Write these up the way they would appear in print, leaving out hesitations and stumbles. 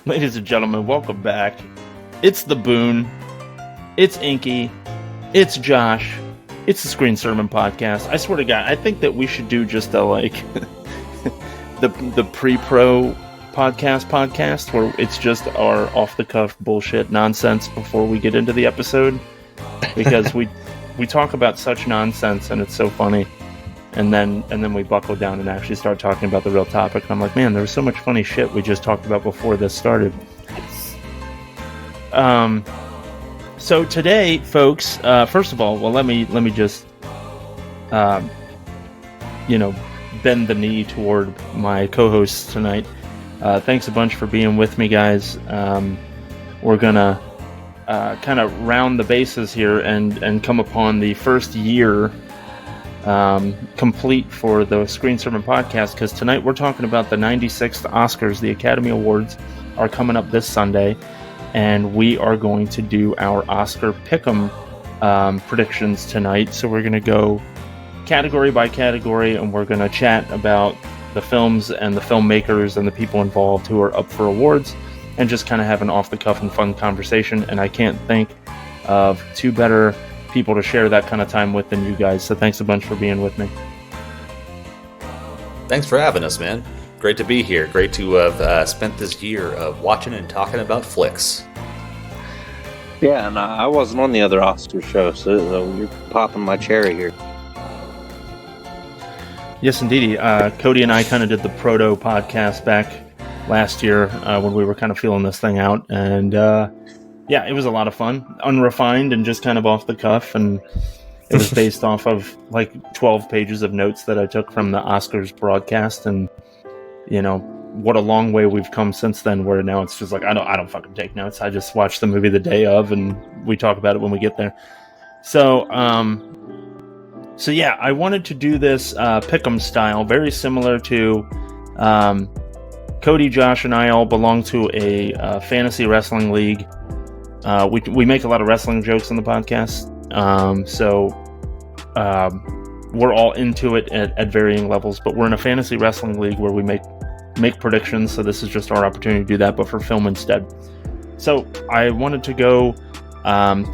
Ladies and gentlemen, welcome back. It's the Boone. It's Inky. It's Josh. It's the Screen Sermon Podcast. I swear to God, I think that we should do just a, the pre-pro podcast where it's just our off-the-cuff bullshit nonsense before we get into the episode. Because we talk about such nonsense and it's so funny. And then we buckle down and actually start talking about the real topic. And I'm like, man, there was so much funny shit we just talked about before this started. So today, folks, first of all, well, let me just, bend the knee toward my co-hosts tonight. Thanks a bunch for being with me, guys. We're gonna kind of round the bases here and come upon the first year complete for the Screen Sermon Podcast, because tonight we're talking about the 96th Oscars. The Academy Awards are coming up this Sunday, and we are going to do our Oscar Pick'em predictions tonight. So we're going to go category by category, and we're going to chat about the films and the filmmakers and the people involved who are up for awards, and just kind of have an off-the-cuff and fun conversation. And I can't think of two better people to share that kind of time with than you guys. So thanks a bunch for being with me. Thanks for having us, man. Great to be here. Great to have spent this year of watching and talking about flicks. Yeah, and I wasn't on the other Oscar show, so you're popping my cherry here. Yes, indeed. Cody and I kind of did the proto podcast back last year when we were kind of feeling this thing out, and yeah, it was a lot of fun, unrefined and just kind of off the cuff, and it was based off of like 12 pages of notes that I took from the Oscars broadcast. And what a long way we've come since then, where now it's just like I don't fucking take notes. I just watch the movie the day of and we talk about it when we get there. So yeah, I wanted to do this pick'em style, very similar to Cody, Josh, and I all belong to a fantasy wrestling league. We make a lot of wrestling jokes on the podcast, so we're all into it at varying levels, but we're in a fantasy wrestling league where we make predictions, so this is just our opportunity to do that, but for film instead. So I wanted to go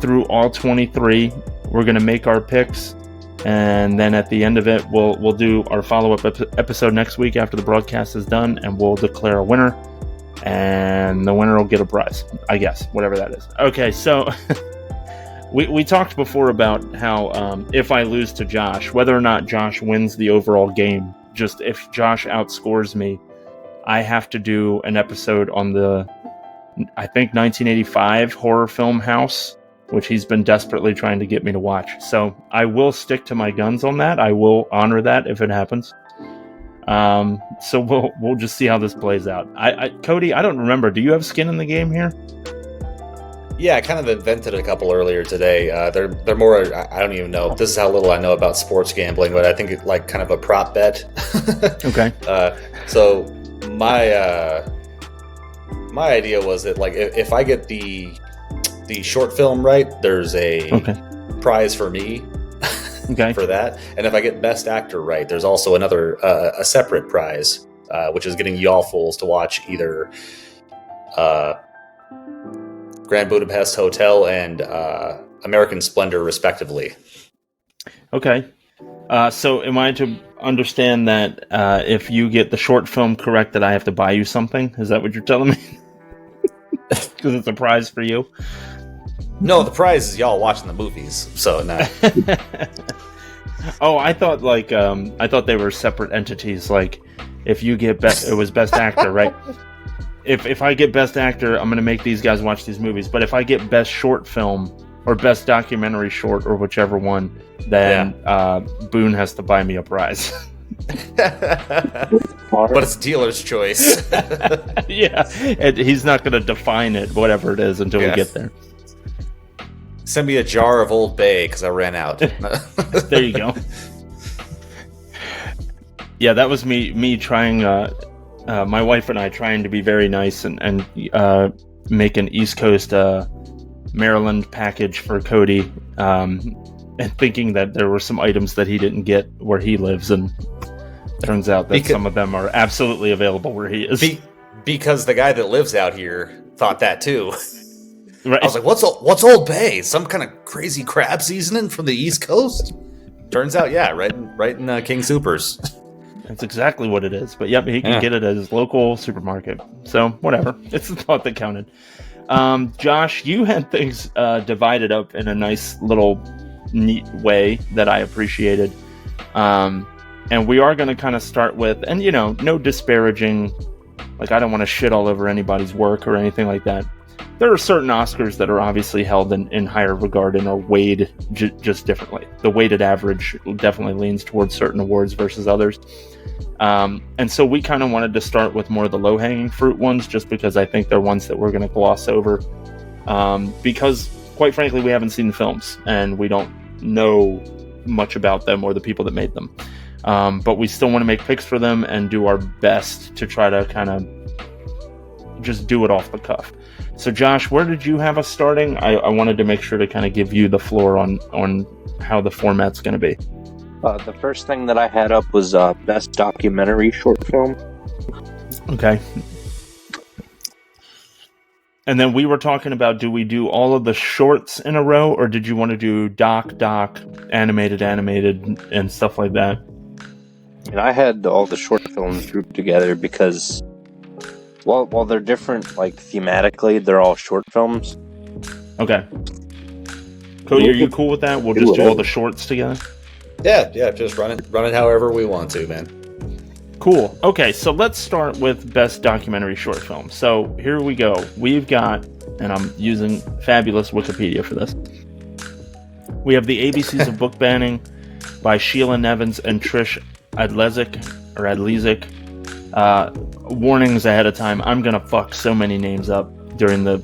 through all 23. We're going to make our picks, and then at the end of it, we'll do our follow-up episode next week after the broadcast is done, and we'll declare a winner. And the winner will get a prize, I guess, whatever that is. Okay, so we talked before about how if I lose to Josh, whether or not Josh wins the overall game, just if Josh outscores me, I have to do an episode on the, I think, 1985 horror film House, which he's been desperately trying to get me to watch. So I will stick to my guns on that. I will honor that if it happens. So we'll just see how this plays out. Cody, I don't remember. Do you have skin in the game here? Yeah, I kind of invented a couple earlier today. They're more. I don't even know. This is how little I know about sports gambling, but I think it's like kind of a prop bet. Okay. So my idea was that like if I get the short film right, there's a prize for me. Okay. For that, and if I get Best Actor right, there's also another a separate prize, which is getting y'all fools to watch either Grand Budapest Hotel and American Splendor, respectively. Okay. So am I to understand that if you get the short film correct, that I have to buy you something? Is that what you're telling me? Because it's a prize for you? No, the prize is y'all watching the movies. So no. Oh, I thought they were separate entities. Like, if you get it was Best Actor, right? If I get Best Actor, I'm gonna make these guys watch these movies. But if I get Best Short Film or Best Documentary Short or whichever one, then Boone has to buy me a prize. But it's dealer's choice. Yeah, and he's not gonna define it, whatever it is, until we get there. Send me a jar of Old Bay because I ran out. There you go. Yeah, that was me trying. My wife and I trying to be very nice and make an East Coast Maryland package for Cody, and thinking that there were some items that he didn't get where he lives, and turns out that some of them are absolutely available where he is. because the guy that lives out here thought that too. Right. I was like, what's Old Bay? Some kind of crazy crab seasoning from the East Coast? Turns out, yeah, right in King Soopers. That's exactly what it is. But yep, he can get it at his local supermarket. So whatever. It's the thought that counted. Josh, you had things divided up in a nice little neat way that I appreciated. And we are going to kind of start with, and no disparaging, like I don't want to shit all over anybody's work or anything like that. There are certain Oscars that are obviously held in higher regard and are weighed just differently. The weighted average definitely leans towards certain awards versus others. And so we kind of wanted to start with more of the low-hanging fruit ones, just because I think they're ones that we're going to gloss over. Because, quite frankly, we haven't seen the films, and we don't know much about them or the people that made them. But we still want to make picks for them and do our best to try to kind of just do it off the cuff. So Josh, where did you have us starting? I wanted to make sure to kind of give you the floor on how the format's going to be. The first thing that I had up was Best Documentary Short Film. Okay. And then we were talking about, do we do all of the shorts in a row, or did you want to do doc, animated, and stuff like that? And I had all the short films grouped together because, while they're different, like thematically, they're all short films. Okay. Cody, are you cool with that? We'll just do all the shorts together? Yeah, just run it however we want to, man. Cool. Okay, so let's start with Best Documentary Short Film. So here we go. We've got, and I'm using fabulous Wikipedia for this. We have the ABCs of Book Banning by Sheila Nevins and Trish Adlezik. Warnings ahead of time. I'm gonna fuck so many names up during the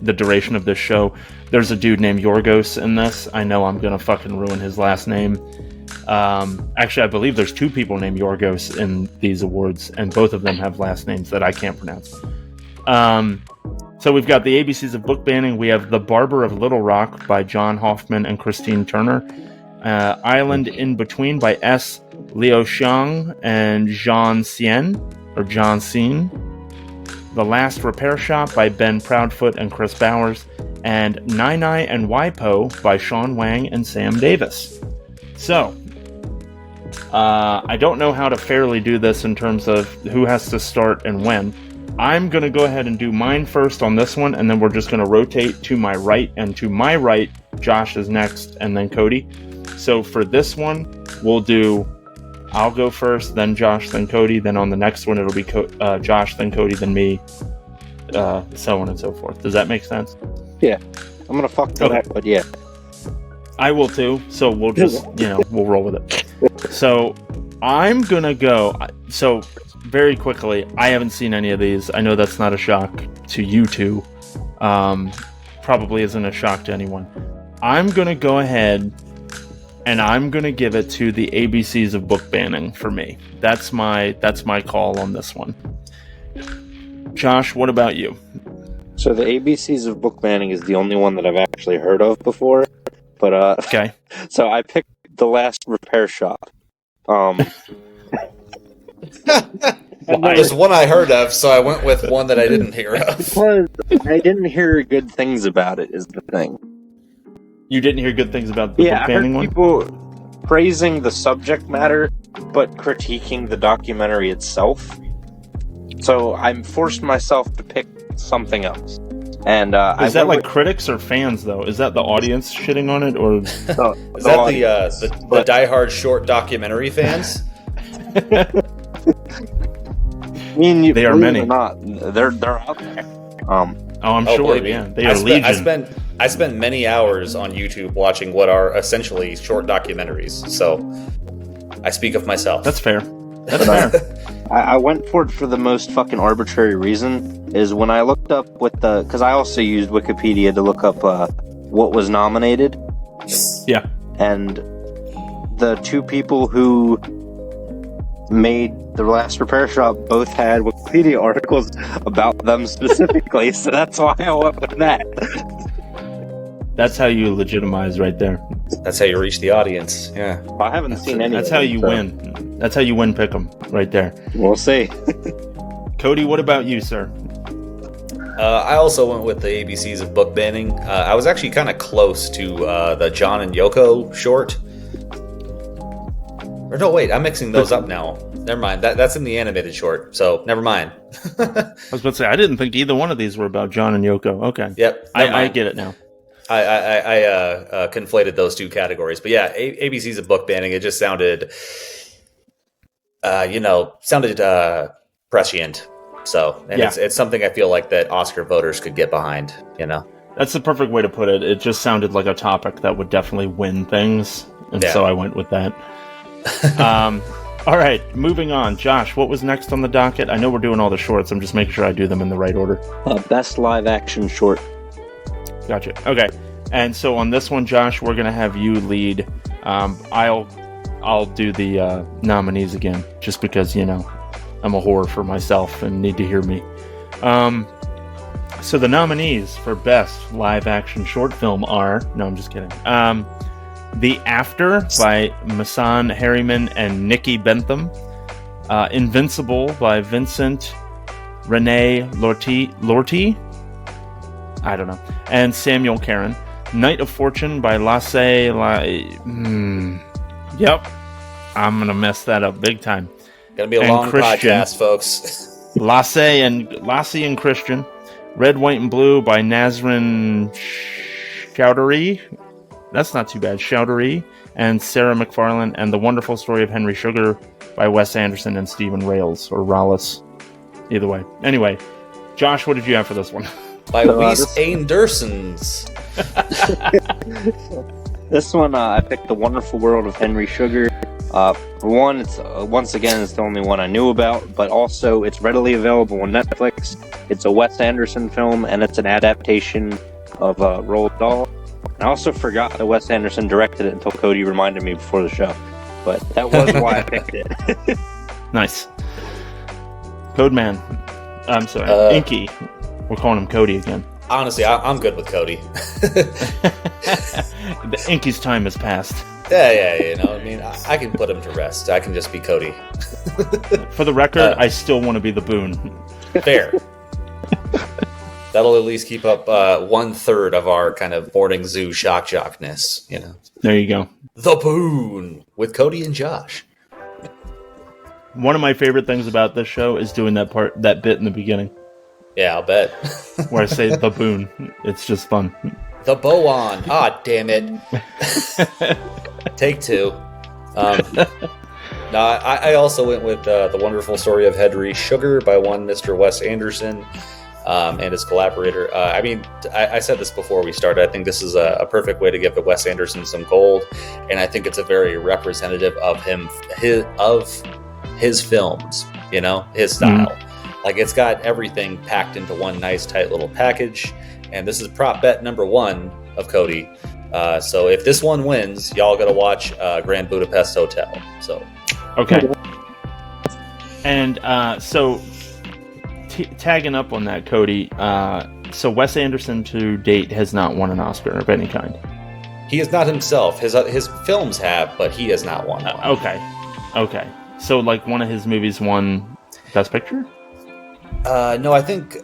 duration of this show. There's a dude named Yorgos in this. I know I'm gonna fucking ruin his last name. Actually, I believe there's two people named Yorgos in these awards, and both of them have last names that I can't pronounce. So we've got the ABCs of Book Banning. We have The Barber of Little Rock by John Hoffman and Christine Turner. Island in Between by S. Liu Xiang and John Cien. The Last Repair Shop by Ben Proudfoot and Chris Bowers. And Nai Nai and Waipo by Sean Wang and Sam Davis. So, I don't know how to fairly do this in terms of who has to start and when. I'm going to go ahead and do mine first on this one, and then we're just going to rotate to my right, and to my right, Josh is next, and then Cody. So for this one, I'll go first, then Josh, then Cody, then on the next one it'll be Josh, then Cody, then me, so on and so forth. Does that make sense? Yeah. I'm gonna fuck to that, but yeah. I will too, so we'll just, we'll roll with it. So I'm gonna go, so very quickly, I haven't seen any of these. I know that's not a shock to you two. Probably isn't a shock to anyone. I'm gonna go ahead and I'm gonna give it to the ABCs of Book Banning for me. That's my call on this one. Josh, what about you? So the ABCs of Book Banning is the only one that I've actually heard of before. But okay. So I picked The Last Repair Shop. There's one I heard of, so I went with one that I didn't hear of. Because I didn't hear good things about it, is the thing. You didn't hear good things about the Book Banning one? Yeah, I heard people praising the subject matter, but critiquing the documentary itself. So I forced myself to pick something else. And is that like critics or fans, though? Is that the audience shitting on it, or is that the diehard short documentary fans? I mean, they are many. Not, they're out there. I'm sure. Yeah, they are legion. I spent many hours on YouTube watching what are essentially short documentaries. So I speak of myself. That's fair. That's fair. I went for it for the most fucking arbitrary reason. Is when I looked up because I also used Wikipedia to look up what was nominated. Yeah. And the two people who made The Last Repair Shop both had Wikipedia articles about them specifically, so that's why I went with that. That's how you legitimize right there. That's how you reach the audience. Yeah. I haven't seen any. That's how you win. That's how you win Pick'em, right there. We'll see. Cody, what about you, sir? I also went with the ABCs of book banning. I was actually kind of close to the John and Yoko short. Or no, wait, I'm mixing those up now. Never mind. That's in the animated short, so never mind. I was about to say, I didn't think either one of these were about John and Yoko. Okay. Yep. I get it now. I conflated those two categories. But yeah, ABCs of book banning, it just sounded, prescient. So, and it's something I feel like that Oscar voters could get behind, That's the perfect way to put it. It just sounded like a topic that would definitely win things. And so I went with that. All right, moving on. Josh, what was next on the docket? I know we're doing all the shorts. I'm just making sure I do them in the right order. Best live action short. Gotcha. Okay. And so on this one, Josh, we're going to have you lead. I'll do the nominees again, just because, I'm a whore for myself and need to hear me. So the nominees for best live action short film are... No, I'm just kidding. The After by Masan Harriman and Nikki Bentham. Invincible by Vincent Renee Lortie. I don't know. And Samuel Karen. Night of Fortune by Lasse... Yep. I'm going to mess that up big time. Gonna be a long podcast, folks. Lasse and Christian. Red, White, and Blue by Nazrin Chowdhury. That's not too bad. Chowdhury and Sarah McFarlane, and The Wonderful Story of Henry Sugar by Wes Anderson and Stephen Rails, or Rallis. Either way. Anyway, Josh, what did you have for this one? By Wes Anderson's. This one, I picked The Wonderful World of Henry Sugar. For one, it's once again, it's the only one I knew about, but also it's readily available on Netflix. It's a Wes Anderson film, and it's an adaptation of Roald Dahl. I also forgot that Wes Anderson directed it until Cody reminded me before the show. But that was why I picked it. Nice. Codeman. I'm sorry. Inky. We're calling him Cody again. Honestly, I'm good with Cody. The Inky's time has passed. Yeah, I can put him to rest. I can just be Cody. For the record, I still want to be the Boone. Fair. That'll at least keep up 1/3 of our kind of boarding zoo shockness, There you go. The Boone with Cody and Josh. One of my favorite things about this show is doing that bit in the beginning. Yeah, I'll bet. Where I say the Boone. It's just fun. The Bowan. Ah, damn it. Take two. No, I also went with The Wonderful Story of Henry Sugar by one Mr. Wes Anderson and his collaborator. I said this before we started. I think this is a perfect way to give the Wes Anderson some gold, and I think it's a very representative of his films, his style. Mm-hmm. Like, it's got everything packed into one nice, tight little package, and this is prop bet number 1 of Cody. So if this one wins, y'all gotta watch Grand Budapest Hotel. So, okay. And so tagging up on that, Cody. So Wes Anderson to date has not won an Oscar of any kind. He is not himself. His films have, but he has not won one. Okay. So like one of his movies won Best Picture? No, I think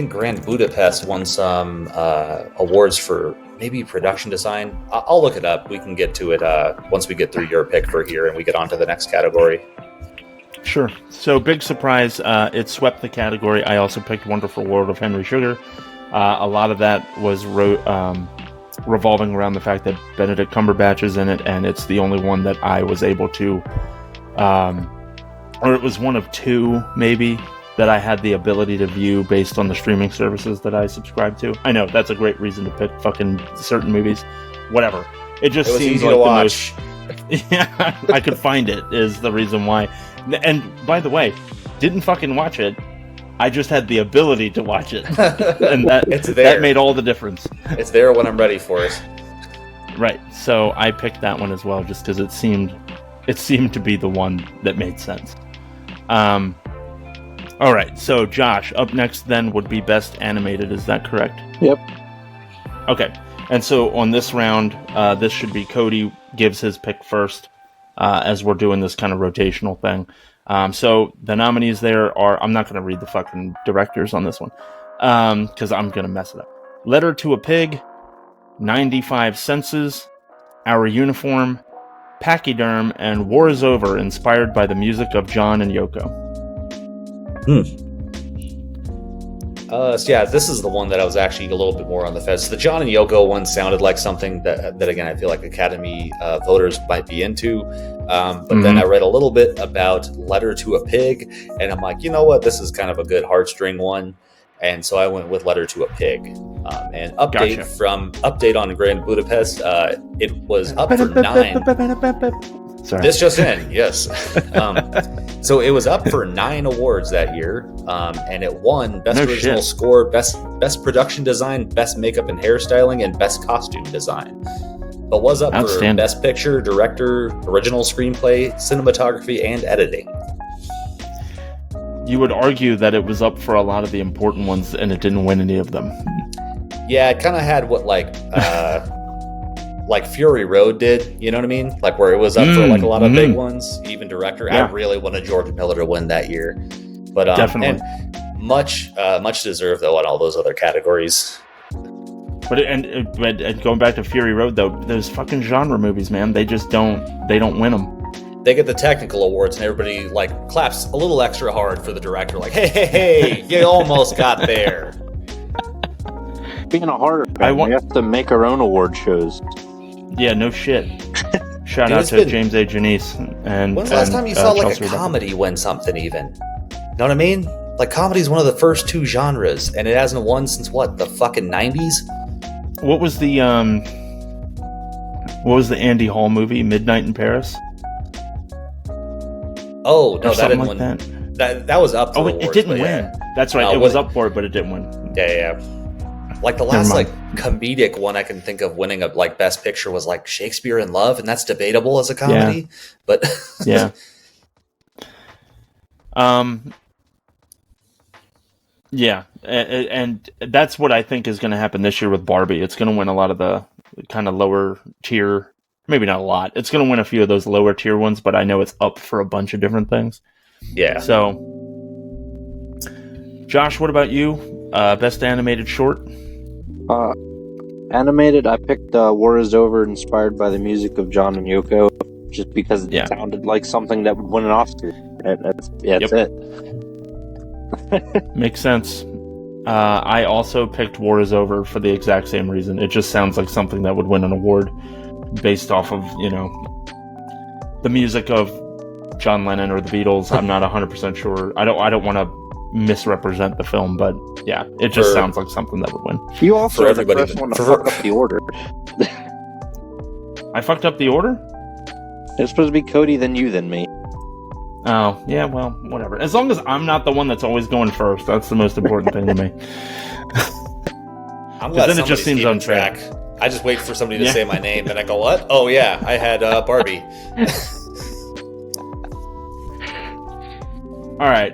Grand Budapest won some awards for maybe production design. I'll look it up. We can get to it once we get through your pick for here and we get on to the next category. Sure. So big surprise, it swept the category. I also picked Wonderful World of Henry Sugar. A lot of that was revolving around the fact that Benedict Cumberbatch is in it, and it's the only one that I was able to, or it was one of two, maybe, that I had the ability to view based on the streaming services that I subscribe to. I know, that's a great reason to pick fucking certain movies. Whatever. It just seems like the most... Yeah, I could find it, is the reason why. And, by the way, didn't fucking watch it. I just had the ability to watch it. And that made all the difference. It's there when I'm ready for it. Right. So I picked that one as well, just because it seemed to be the one that made sense. All right, so Josh, up next then would be Best Animated, is that correct? Yep. Okay, and so on this round, this should be Cody gives his pick first. as we're doing this kind of rotational thing. So the nominees there are, I'm not going to read the fucking directors on this one because I'm going to mess it up. Letter to a Pig, 95 Senses, Our Uniform, Pachyderm, and War is Over, inspired by the music of John and Yoko. So yeah, this is the one that I was actually a little bit more on the fence. The John and Yoko one sounded like something that again, I feel like Academy voters might be into. But then I read a little bit about Letter to a Pig, and I'm like, you know what? This is kind of a good heartstring one. And so I went with Letter to a Pig. And update on Grand Budapest, it was up for 9. Sorry. This just in, yes. So it was up for 9 awards that year, and it won Best Original Score, Best Production Design, Best Makeup and Hairstyling, and Best Costume Design. But was up for Best Picture, Director, Original Screenplay, Cinematography, and Editing. You would argue that it was up for a lot of the important ones, and it didn't win any of them. Yeah, it kind of had what like Fury Road did, you know what I mean? Like where it was up for like a lot of big ones, even director. Yeah. I really wanted George Miller to win that year, but definitely, and much deserved though in all those other categories. But going back to Fury Road though, those fucking genre movies, man, they don't win them. They get the technical awards and everybody like claps a little extra hard for the director, like, hey, you almost got there. Being a horror fan, we have to make our own award shows. Yeah, no shit. Shout out to James A. Janice. And when's the last time you saw like Chelsea a comedy win something even? Know what I mean? Like comedy is one of the first 2 genres, and it hasn't won since what, the fucking 90s? What was the Andy Hall movie, Midnight in Paris? Oh no, that didn't win. That was up for awards. It didn't win. Yeah. That's right. It was up for it, but it didn't win. Yeah. Like the last like comedic one I can think of winning a like Best Picture was like Shakespeare in Love, and that's debatable as a comedy. Yeah. But yeah. Yeah, and that's what I think is going to happen this year with Barbie. It's going to win a lot of the kind of lower tier. Maybe not a lot. It's going to win a few of those lower tier ones, but I know it's up for a bunch of different things. Yeah. So, Josh, what about you? Best animated short? Animated, I picked War is Over, inspired by the music of John and Yoko, just because it sounded like something that would win an Oscar. That's it. Makes sense. I also picked War is Over for the exact same reason. It just sounds like something that would win an award based off of, the music of John Lennon or the Beatles. I'm not 100% sure. I don't want to misrepresent the film, but yeah, it just sounds like something that would win. You also are the first one to fuck up the order. I fucked up the order? It's supposed to be Cody, then you, then me. Oh, yeah, well, whatever. As long as I'm not the one that's always going first, that's the most important thing to me. I'm glad then it just seems on track. I just wait for somebody to say my name, and I go, what? Oh, yeah, I had Barbie. All right.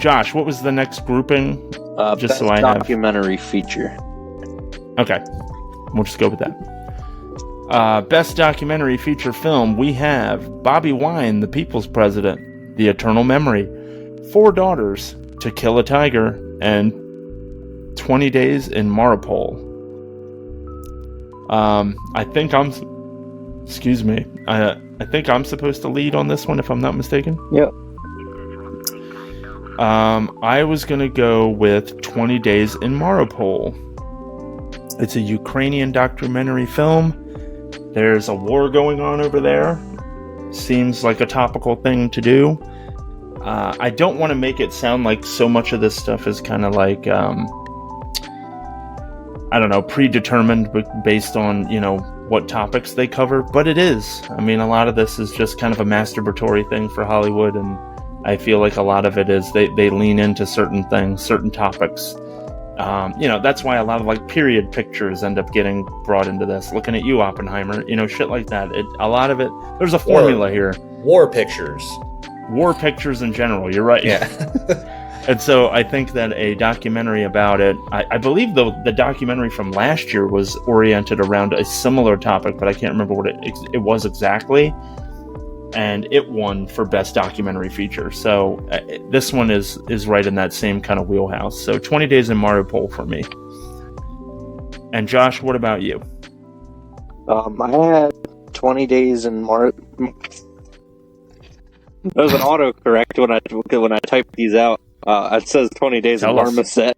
Josh, what was the next grouping? Just so I have documentary feature. Okay, we'll just go with that. Best documentary feature film, we have Bobby Wine, The People's President, The Eternal Memory, 4 Daughters, To Kill a Tiger, and 20 Days in Mariupol. I think I'm supposed to lead on this one, if I'm not mistaken. Yep. I was going to go with 20 Days in Mariupol. It's a Ukrainian documentary film. There's a war going on over there. Seems like a topical thing to do. I don't want to make it sound like so much of this stuff is kind of like, predetermined based on, what topics they cover. But it is. I mean, a lot of this is just kind of a masturbatory thing for Hollywood, and I feel like a lot of it is they lean into certain things, certain topics. That's why a lot of like period pictures end up getting brought into this. Looking at you, Oppenheimer, a lot of it, there's a formula here. War pictures in general. You're right. Yeah. And so I think that a documentary about it, I believe the documentary from last year was oriented around a similar topic, but I can't remember what it was exactly. and it won for best documentary feature. So this one is right in that same kind of wheelhouse. So 20 Days in Mariupol for me. And Josh, what about you? I had 20 Days in Mariupol. There was an autocorrect when I typed these out. It says 20 Days in Marmoset.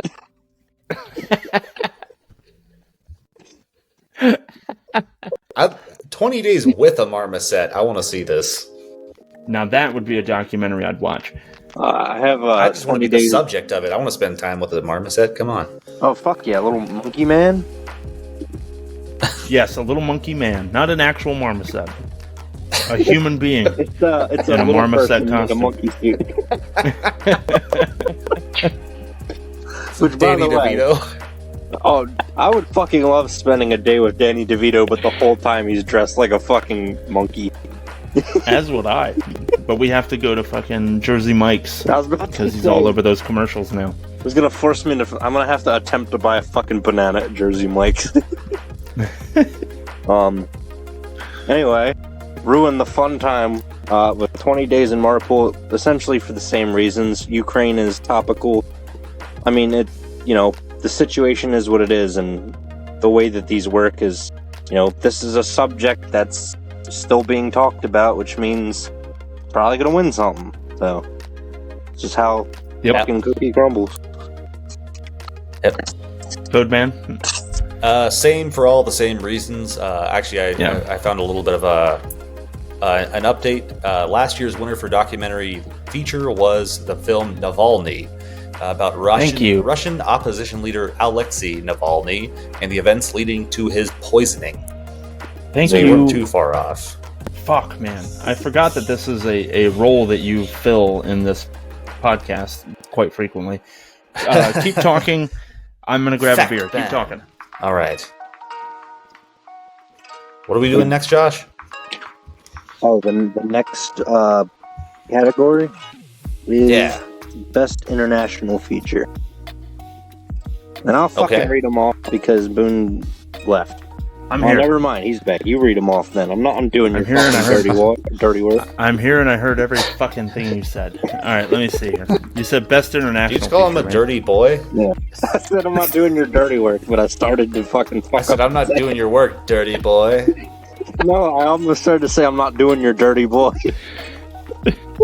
20 Days with a Marmoset. I want to see this. Now that would be a documentary I'd watch. I have. I just want to be the days... subject of it. I want to spend time with the Marmoset. Come on. Oh fuck yeah, little monkey man. Yes, a little monkey man, not an actual marmoset. A human being. It's in a marmoset costume. costume. A monkey suit. Which, by the way, oh, I would fucking love spending a day with Danny DeVito, but the whole time he's dressed like a fucking monkey. As would I. But we have to go to fucking Jersey Mike's because he's all over those commercials now. He's gonna force me to. I'm gonna have to attempt to buy a fucking banana at Jersey Mike's. Anyway, ruin the fun time with 20 Days in Mariupol, essentially for the same reasons. Ukraine is topical. I mean, the situation is what it is, and the way that these work is, this is a subject that's still being talked about, which means probably gonna win something. So, it's just how fucking cookie crumbles. Yep. Codeman? Same for all the same reasons. Actually, I found a little bit of an update. Last year's winner for documentary feature was the film Navalny, about Russian opposition leader Alexei Navalny and the events leading to his poisoning. Thank so you. You weren't too far off. Fuck, man. I forgot that this is a role that you fill in this podcast quite frequently. Keep talking. I'm going to grab a beer. Keep talking. All right. What are we doing next, Josh? Oh, the next category is Best International Feature. And I'll fucking read them off because Boone left. I'm here. Never mind, he's back. You read them off then. I'm doing your dirty work. I'm here and I heard every fucking thing you said. Alright, let me see here. You said Best International You just call him a dirty boy? Yeah. I said I'm not doing your dirty work, but I started to fucking fuck up. I said I'm not doing your work, dirty boy. No, I almost started to say I'm not doing your dirty boy.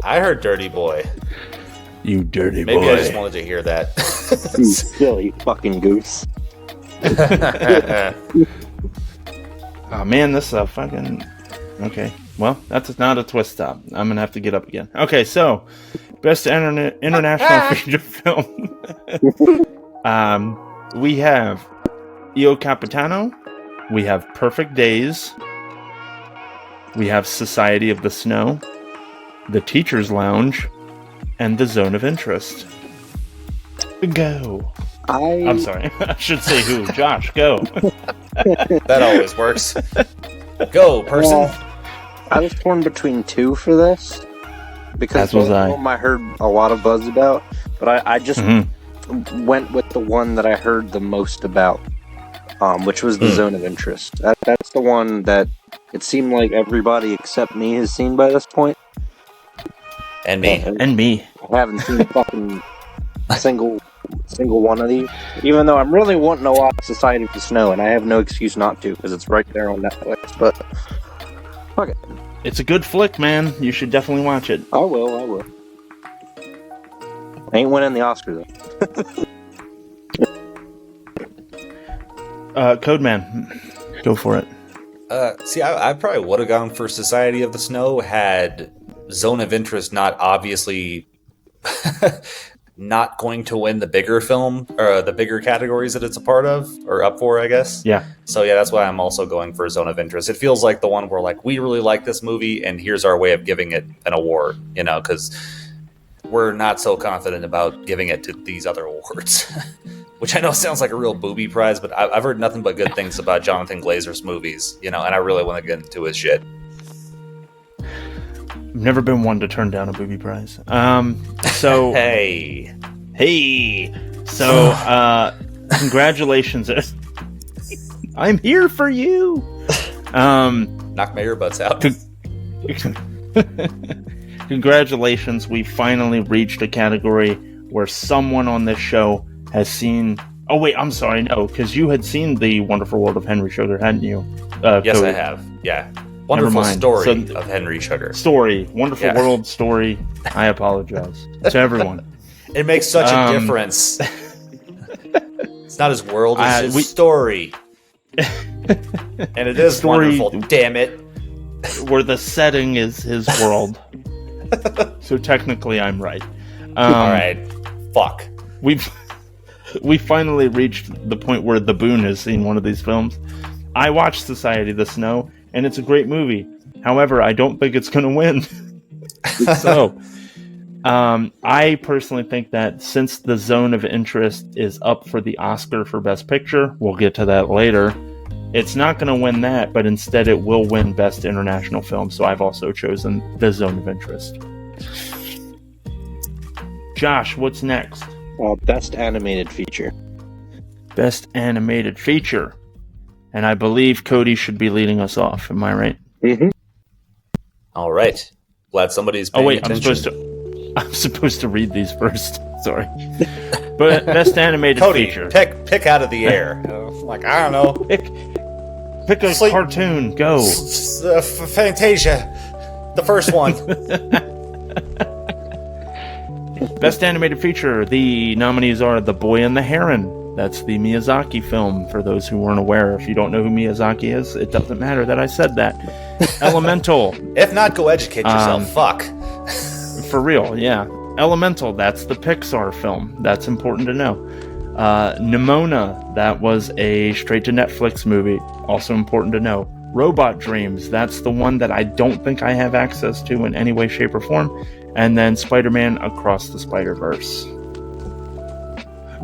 I heard dirty boy. You dirty boy. Maybe I just wanted to hear that. You silly fucking goose. Oh man, this is a fucking... Okay, well, that's not a twist stop. I'm gonna have to get up again. Okay, so, Best International Feature Film. We have Io Capitano. We have Perfect Days. We have Society of the Snow. The Teacher's Lounge. And The Zone of Interest. Go. I'm sorry. I should say who. Josh, go. That always works. Go, person. I was torn between two for this. Because As was I. I heard a lot of buzz about. But I just went with the one that I heard the most about. Which was The Zone of Interest. That's the one that it seemed like everybody except me has seen by this point. And me. And me. I haven't seen fucking single one of these. Even though I'm really wanting to watch Society of the Snow, and I have no excuse not to, because it's right there on Netflix, but fuck it. It's a good flick, man. You should definitely watch it. I will. I ain't winning the Oscar, though. Codeman, go for it. See, I probably would have gone for Society of the Snow had Zone of Interest not obviously not going to win the bigger film or the bigger categories that it's a part of or up for, I guess. Yeah. So yeah, that's why I'm also going for Zone of Interest. It feels like the one where like we really like this movie and here's our way of giving it an award, because we're not so confident about giving it to these other awards. Which I know sounds like a real booby prize, but I've heard nothing but good things about Jonathan Glazer's movies, and I really want to get into his shit. I've never been one to turn down a booby prize. So hey. So congratulations. I'm here for you. Knock my earbuds out. Congratulations, we finally reached a category where someone on this show has seen... Oh, wait, I'm sorry, no, because you had seen The Wonderful World of Henry Sugar, hadn't you? Yes, Cody? I have. Yeah. Wonderful story of Henry Sugar. Story. Wonderful World story. I apologize to everyone. It makes such a difference. It's not his world, it's his story. And it is story, wonderful, damn it. Where the setting is his world. So technically I'm right. Alright. Fuck. We finally reached the point where the Boone has seen one of these films. I watched Society of the Snow, and it's a great movie. However, I don't think it's going to win. So, I personally think that since The Zone of Interest is up for the Oscar for Best Picture, we'll get to that later, it's not going to win that, but instead it will win Best International Film. So I've also chosen The Zone of Interest. Josh, what's next? Best Animated Feature. Best Animated Feature. And I believe Cody should be leading us off. Am I right? Mm-hmm. All right. Glad somebody's paying attention. I'm supposed to read these first. Sorry. But Best Animated Cody, Feature. pick out of the air. Like, I don't know. Pick a cartoon. Go. Fantasia. The first one. Best Animated Feature. The nominees are The Boy and the Heron. That's the Miyazaki film, for those who weren't aware. If you don't know who Miyazaki is, it doesn't matter that I said that. Elemental. If not, go educate yourself. Fuck. For real, yeah. Elemental, that's the Pixar film. That's important to know. Nimona, that was a straight-to-Netflix movie. Also important to know. Robot Dreams, that's the one that I don't think I have access to in any way, shape, or form. And then Spider-Man Across the Spider-Verse.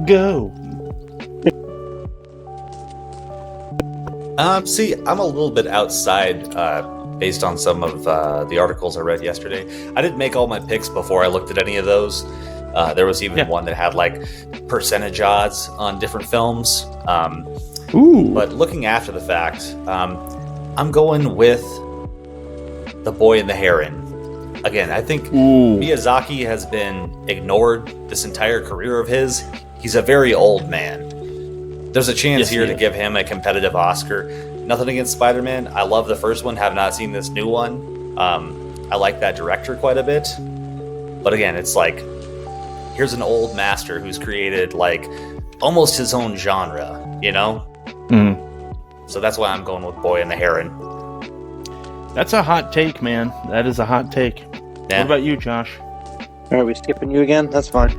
Go! See, I'm a little bit outside based on some of the articles I read yesterday. I didn't make all my picks before I looked at any of those. There was even one that had like percentage odds on different films. Ooh. But looking after the fact, I'm going with The Boy and the Heron. Again, I think Miyazaki has been ignored this entire career of his. He's a very old man. There's a chance here to give him a competitive Oscar. Nothing against Spider-Man. I love the first one. Have not seen this new one. I like that director quite a bit. But again, it's like, here's an old master who's created like almost his own genre, you know? Mm. So that's why I'm going with Boy and the Heron. That's a hot take, man. That is a hot take. Yeah. What about you, Josh? Are we skipping you again? That's fine.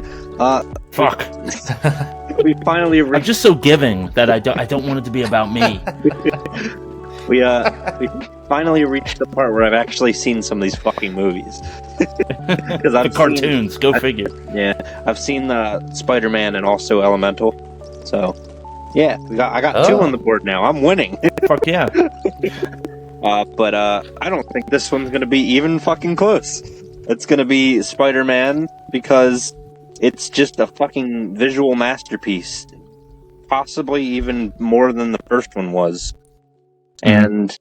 Fuck. We finally I'm just so giving that I don't want it to be about me. we finally reached the part where I've actually seen some of these fucking movies. The cartoons, go figure. Yeah, I've seen Spider-Man and also Elemental. So, yeah, I got two on the board now. I'm winning. Fuck yeah. But I don't think this one's gonna be even fucking close. It's gonna be Spider-Man because it's just a fucking visual masterpiece. Possibly even more than the first one was. And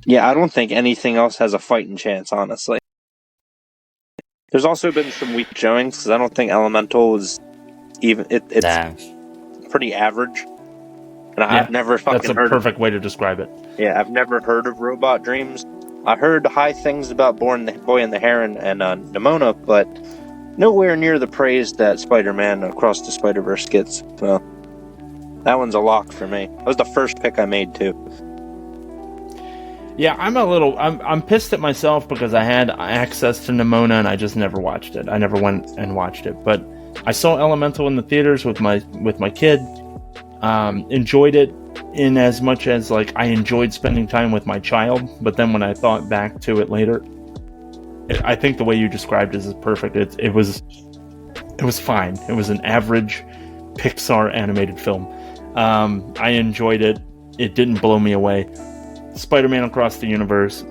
yeah, I don't think anything else has a fighting chance, honestly. There's also been some weak showings because I don't think Elemental is even. It's pretty average. And I've never fucking heard. That's a perfect way to describe it. Yeah, I've never heard of Robot Dreams. I heard high things about Boy and the Heron and Nimona, but nowhere near the praise that Spider-Man Across the Spider-Verse gets. So that one's a lock for me. That was the first pick I made too. Yeah, I'm pissed at myself because I had access to Nimona and I just never watched it. I never went and watched it, but I saw Elemental in the theaters with my kid. Enjoyed it in as much as like I enjoyed spending time with my child, but then when I thought back to it later, I think the way you described it is perfect. It was fine. It was an average Pixar animated film. I enjoyed it. It didn't blow me away. Spider-Man Across the Universe,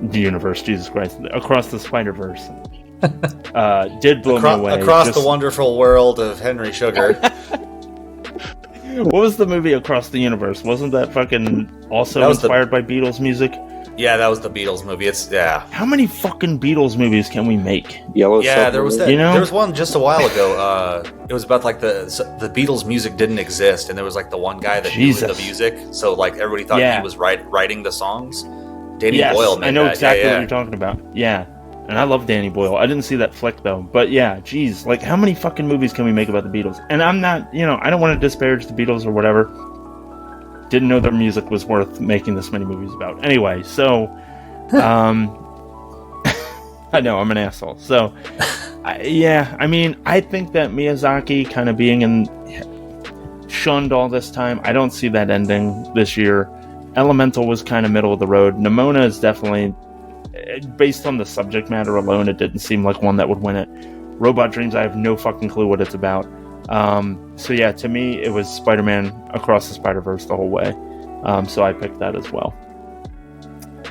Jesus Christ, Across the Spider-Verse, did blow me away. Across the Wonderful World of Henry Sugar. What was the movie Across the Universe? Wasn't that fucking also inspired by Beatles music? Yeah, that was the Beatles movie. How many fucking Beatles movies can we make? Yellow Yeah, there was that. You know? There was one just a while ago. It was about like the Beatles music didn't exist, and there was like the one guy that knew the music. So like everybody thought he was writing the songs. Danny Boyle made I know that. exactly what you're talking about. Yeah, and I love Danny Boyle. I didn't see that flick though, but yeah, geez, like how many fucking movies can we make about the Beatles? And I'm not, I don't want to disparage the Beatles or whatever. Didn't know their music was worth making this many movies about. Anyway, so. I know I'm an asshole. So, I think that Miyazaki kind of being shunned all this time. I don't see that ending this year. Elemental was kind of middle of the road. Nimona is definitely, based on the subject matter alone, it didn't seem like one that would win it. Robot Dreams, I have no fucking clue what it's about. So yeah, to me, it was Spider-Man Across the Spider-Verse the whole way. So I picked that as well.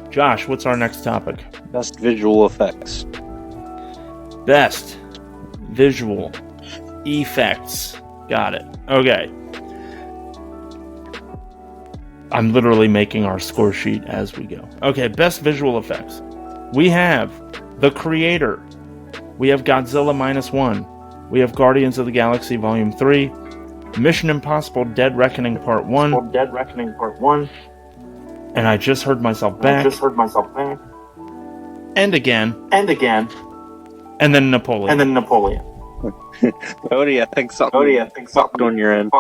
Josh, what's our next topic? Best visual effects. Best visual effects. Got it. Okay. I'm literally making our score sheet as we go. Okay, best visual effects. We have The Creator. We have Godzilla -1. We have Guardians of the Galaxy Volume 3. Mission Impossible Dead Reckoning Part 1. And I just heard myself back. And again. And then Napoleon. Cody, I think something fucked on your end.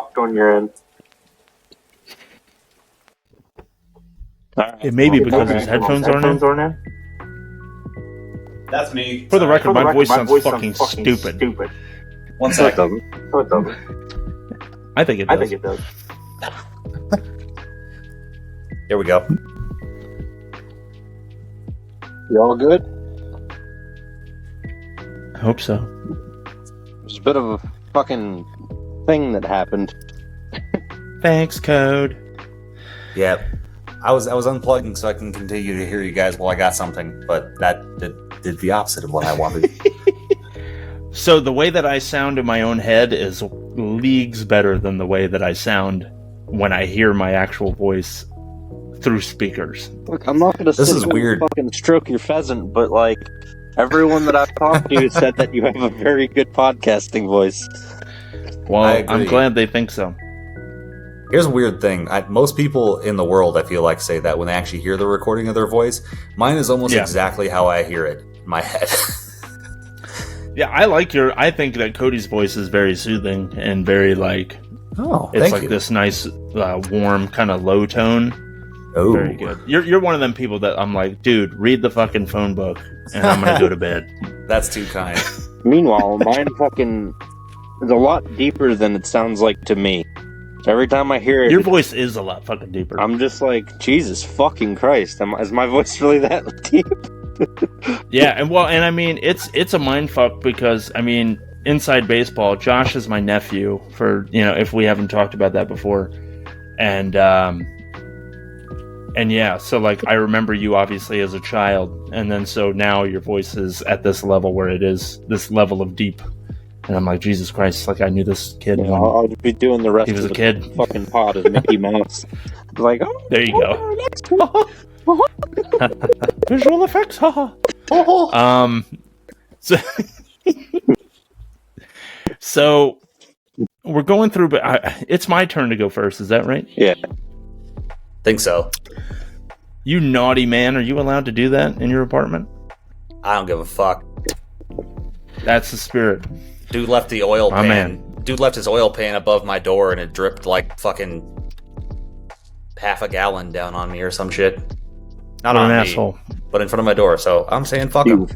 It may be because his headphones aren't in. That's me. For the record, my voice sounds fucking stupid. 1 second. I think it does. Here we go. You all good? I hope so. There's a bit of a fucking thing that happened. Thanks, Code. Yeah. I was unplugging so I can continue to hear you guys while I got something, but that did the opposite of what I wanted. So the way that I sound in my own head is leagues better than the way that I sound when I hear my actual voice through speakers. Look, I'm not going to fucking stroke your pheasant, but like everyone that I've talked to said that you have a very good podcasting voice. Well, I'm glad they think so. Here's a weird thing. Most people in the world, I feel like, say that when they actually hear the recording of their voice. Mine is almost exactly how I hear it in my head. Yeah, I think that Cody's voice is very soothing and very like, it's like this nice, warm, kind of low tone. Oh, very good. You're one of them people that I'm like, dude, read the fucking phone book, and I'm gonna go to bed. That's too kind. Meanwhile, mine fucking is a lot deeper than it sounds like to me. Every time I hear it, your voice is a lot fucking deeper. I'm just like, Jesus fucking Christ! Is my voice really that deep? Yeah, and I mean, it's a mind fuck because I mean, inside baseball, Josh is my nephew. For if we haven't talked about that before, and yeah, so like I remember you obviously as a child, and then so now your voice is at this level where it is this level of deep, and I'm like, Jesus Christ, like I knew this kid. Yeah, I'll be doing the rest he was of a kid. Fucking pod as Mickey Mouse. Like, there you go. Visual effects, so we're going through, but it's my turn to go first. Is that right? Yeah, think so. You naughty man! Are you allowed to do that in your apartment? I don't give a fuck. That's the spirit. Dude left the oil pan. Man. Dude left his oil pan above my door, and it dripped like fucking half a gallon down on me or some shit. Not on me, asshole, but in front of my door. So I'm saying fuck him.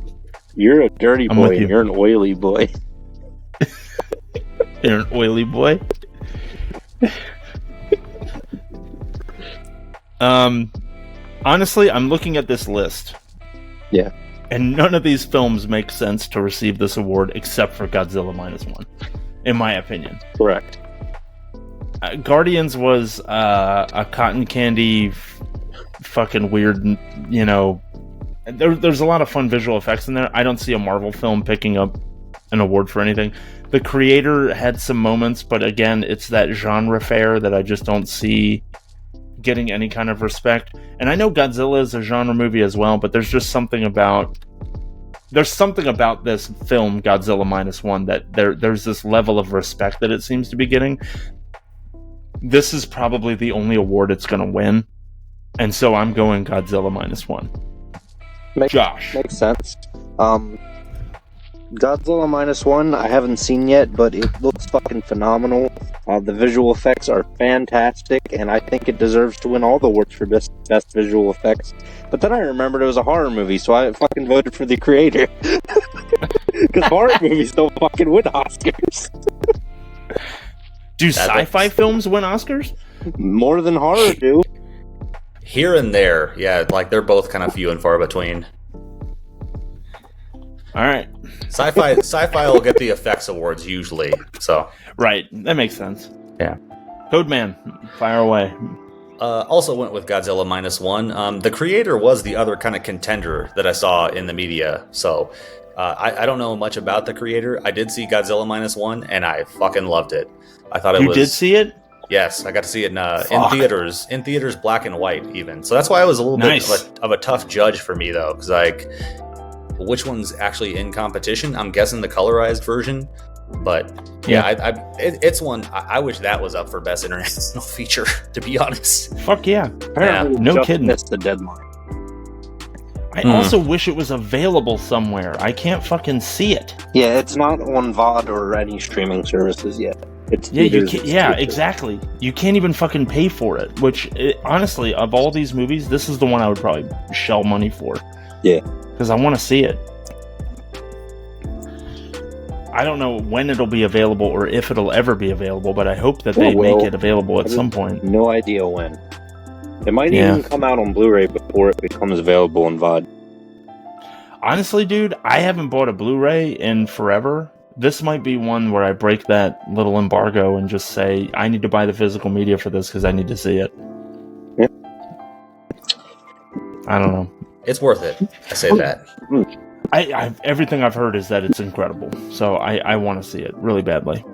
You're a dirty boy. And you're an oily boy. You're an oily boy. Honestly, I'm looking at this list. Yeah. And none of these films make sense to receive this award except for Godzilla -1, in my opinion. Correct. Guardians was a cotton candy, fucking weird, there's a lot of fun visual effects in there. I don't see a Marvel film picking up an award for anything. The Creator had some moments, but again, it's that genre fair that I just don't see, getting any kind of respect. And I know Godzilla is a genre movie as well, but there's something about this film, Godzilla Minus One, that there's this level of respect that it seems to be getting. This is probably the only award it's going to win, and so I'm going Godzilla Minus One. Josh. Makes sense. Godzilla Minus One, I haven't seen yet, but it looks fucking phenomenal. The visual effects are fantastic, and I think it deserves to win all the awards for best visual effects. But then I remembered it was a horror movie, so I fucking voted for the creator. Because horror movies don't fucking win Oscars. Do sci-fi films win Oscars? More than horror do. Here and there, yeah, like they're both kind of few and far between. All right. Sci-fi will get the effects awards usually. So right, that makes sense. Yeah. Codeman, fire away. Also went with Godzilla Minus One. The creator was the other kind of contender that I saw in the media. So I don't know much about the creator. I did see Godzilla Minus One, and I fucking loved it. I thought You did see it? Yes, I got to see it in theaters. In theaters, black and white, even. So that's why it was a little bit of a tough judge for me, though, because like, which one's actually in competition? I'm guessing the colorized version, but yeah, it's one. I wish that was up for best international feature. To be honest, fuck yeah, Apparently no kidding. Missed the deadline. I also wish it was available somewhere. I can't fucking see it. Yeah, it's not on VOD or any streaming services yet. It's exactly. You can't even fucking pay for it. Which, honestly, of all these movies, this is the one I would probably shell money for. Yeah. Because I want to see it. I don't know when it'll be available or if it'll ever be available, but I hope that they make it available at some point. No idea when. It might even come out on Blu-ray before it becomes available on VOD. Honestly, dude, I haven't bought a Blu-ray in forever. This might be one where I break that little embargo and just say, I need to buy the physical media for this because I need to see it. Yeah. I don't know. It's worth it. I say that. Everything I've heard is that it's incredible. So I want to see it really badly.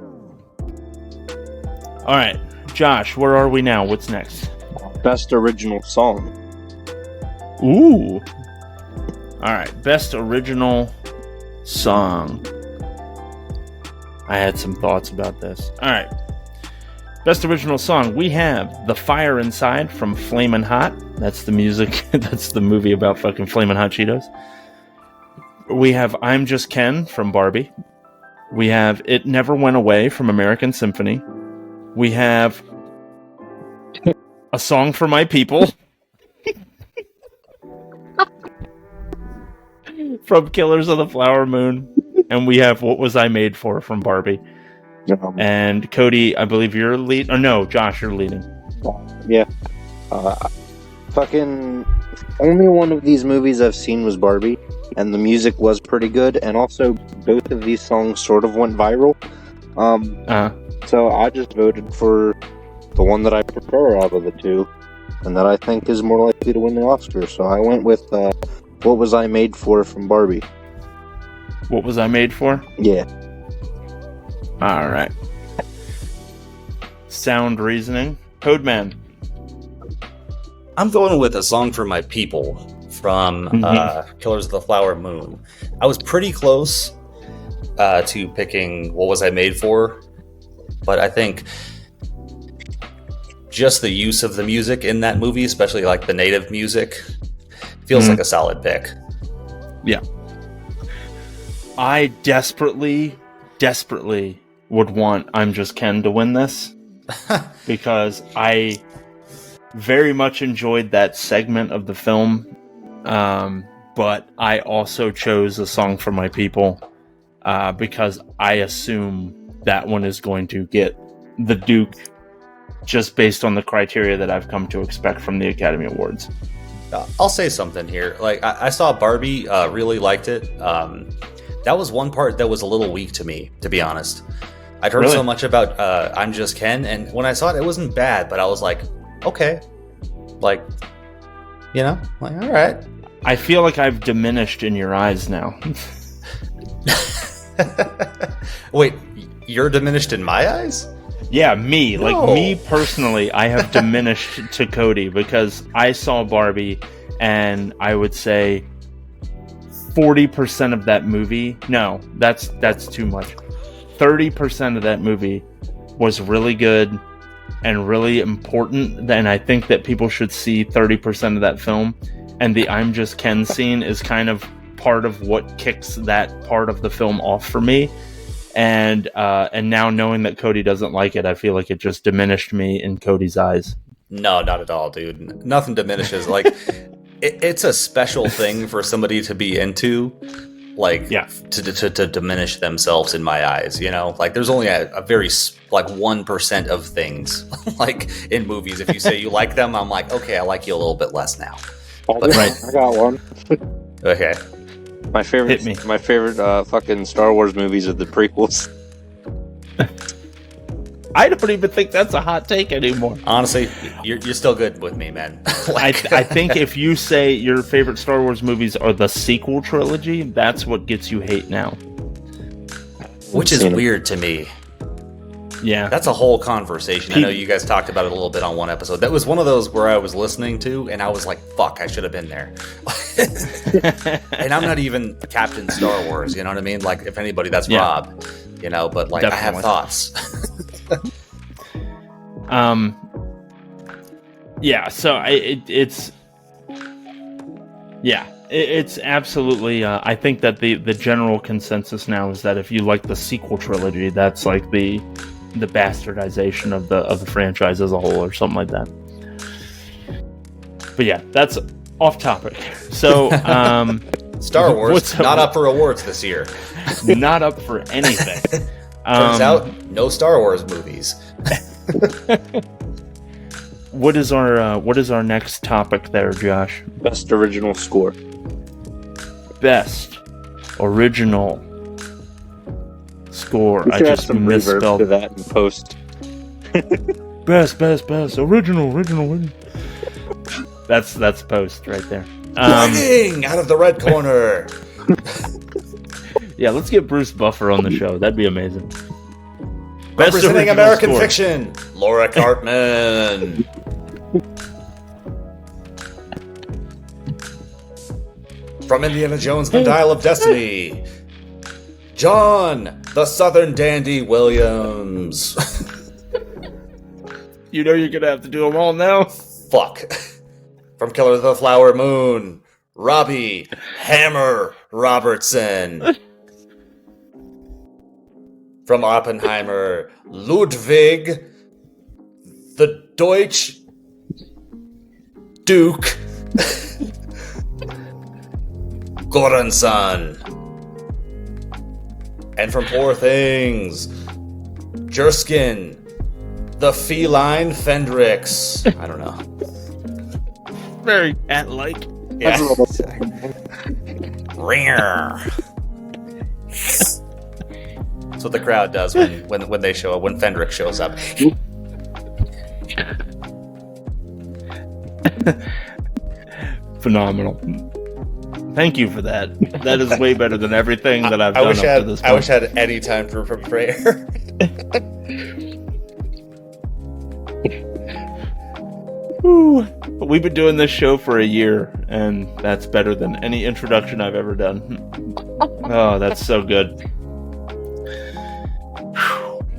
All right, Josh, where are we now? What's next? Best original song. Ooh. All right, best original song. I had some thoughts about this. All right. Best original song. We have The Fire Inside from Flamin' Hot. That's the music. That's the movie about fucking Flamin' Hot Cheetos. We have I'm Just Ken from Barbie. We have It Never Went Away from American Symphony. We have A Song for My People from Killers of the Flower Moon. And we have What Was I Made For from Barbie. And Cody, I believe you're lead. Or no, Josh, you're leading. Yeah. Fucking only one of these movies I've seen was Barbie, and the music was pretty good, and also both of these songs sort of went viral. So I just voted for the one that I prefer out of the two, and that I think is more likely to win the Oscar. So I went with What Was I Made For from Barbie. What Was I Made For? Yeah. All right. Sound reasoning. Codeman. I'm going with A Song for My People from Killers of the Flower Moon. I was pretty close to picking What Was I Made For, but I think just the use of the music in that movie, especially like the native music, feels like a solid pick. Yeah. I desperately would want I'm Just Ken to win this because I very much enjoyed that segment of the film, but I also chose A Song for My People because I assume that one is going to get the Duke just based on the criteria that I've come to expect from the Academy Awards. I'll say something here. Like I saw Barbie, really liked it. That was one part that was a little weak to me, to be honest. I'd heard so much about I'm Just Ken, and when I saw it, it wasn't bad, but I was like, okay. Like, you know? Like, all right. I feel like I've diminished in your eyes now. Wait, you're diminished in my eyes? Yeah, me. Like, No. me personally, I have diminished to Cody because I saw Barbie, and I would say 40% of that movie... No, that's too much. 30% of that movie was really good and really important, and I think that people should see 30% of that film. And the I'm Just Ken scene is kind of part of what kicks that part of the film off for me. And now knowing that Cody doesn't like it, I feel like it just diminished me in Cody's eyes. No, not at all, dude. Nothing diminishes. Like, it's a special thing for somebody to be into, like, Yeah. to diminish themselves in my eyes, you know? Like, there's only a very, like, 1% of things, like, in movies. If you say you like them, I'm like, okay, I like you a little bit less now. Right. I got one. Okay. My favorite, Hit me. my favorite fucking Star Wars movies are the prequels. I don't even think that's a hot take anymore. Honestly, you're still good with me, man. I think if you say your favorite Star Wars movies are the sequel trilogy, that's what gets you hate now. Which is weird to me. Yeah. That's a whole conversation. I know you guys talked about it a little bit on one episode. That was one of those where I was listening to, and I was like, fuck, I should have been there. And I'm not even Captain Star Wars, you know what I mean? Like, if anybody, that's Yeah. Rob, you know, but like, I have Definitely. thoughts. Yeah, so it's absolutely. I think that the general consensus now is that if you like the sequel trilogy, that's like the bastardization of the franchise as a whole, or something like that. But yeah, that's off topic. So, Star Wars, What's not up for awards this year. not up for anything. Turns out, no Star Wars movies. What is our next topic there, Josh? Best original score. Best original score. We I should add just some reverb to misspelled. that in post. Best original. That's post right there. Lightning out of the red corner. Yeah, let's get Bruce Buffer on the show. That'd be amazing. Best Representing original American score. fiction, Laura Cartman. From Indiana Jones and the Dial of Destiny, John, the Southern Dandy Williams. You know you're gonna have to do them all now. Fuck. From Killer of the Flower Moon, Robbie Hammer Robertson. From Oppenheimer, Ludwig the Deutsch Duke Goranson. And from Poor Things, Jerskin the Feline Fendrix. I don't know. Very cat-like. Yeah. That's Ringer. That's what the crowd does when they show up, when Fendrick shows up. Phenomenal. Thank you for that. That is way better than everything that I've I done wish up I to had, this I point. wish I had any time for prayer. Whew. We've been doing this show for a year, and that's better than any introduction I've ever done. Oh, that's so good.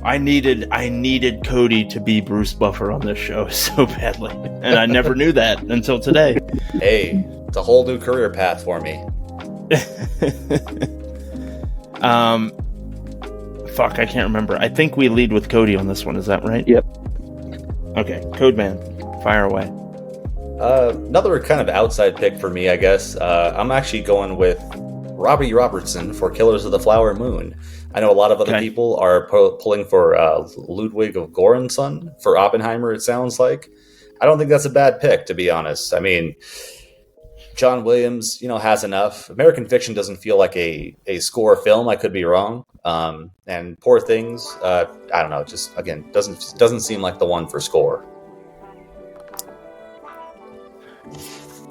I needed Cody to be Bruce Buffer on this show so badly, and I never knew that until today. Hey, it's a whole new career path for me. Fuck, I can't remember. I think we lead with Cody on this one. Is that right? Yep. Okay, Codeman, fire away. Another kind of outside pick for me, I guess. I'm actually going with Robbie Robertson for Killers of the Flower Moon. I know a lot of other Okay. people are pulling for Ludwig of Göransson for Oppenheimer, it sounds like. I don't think that's a bad pick, to be honest. I mean, John Williams, has enough. American Fiction doesn't feel like a score film. I could be wrong. And Poor Things, I don't know. Just, again, doesn't seem like the one for score.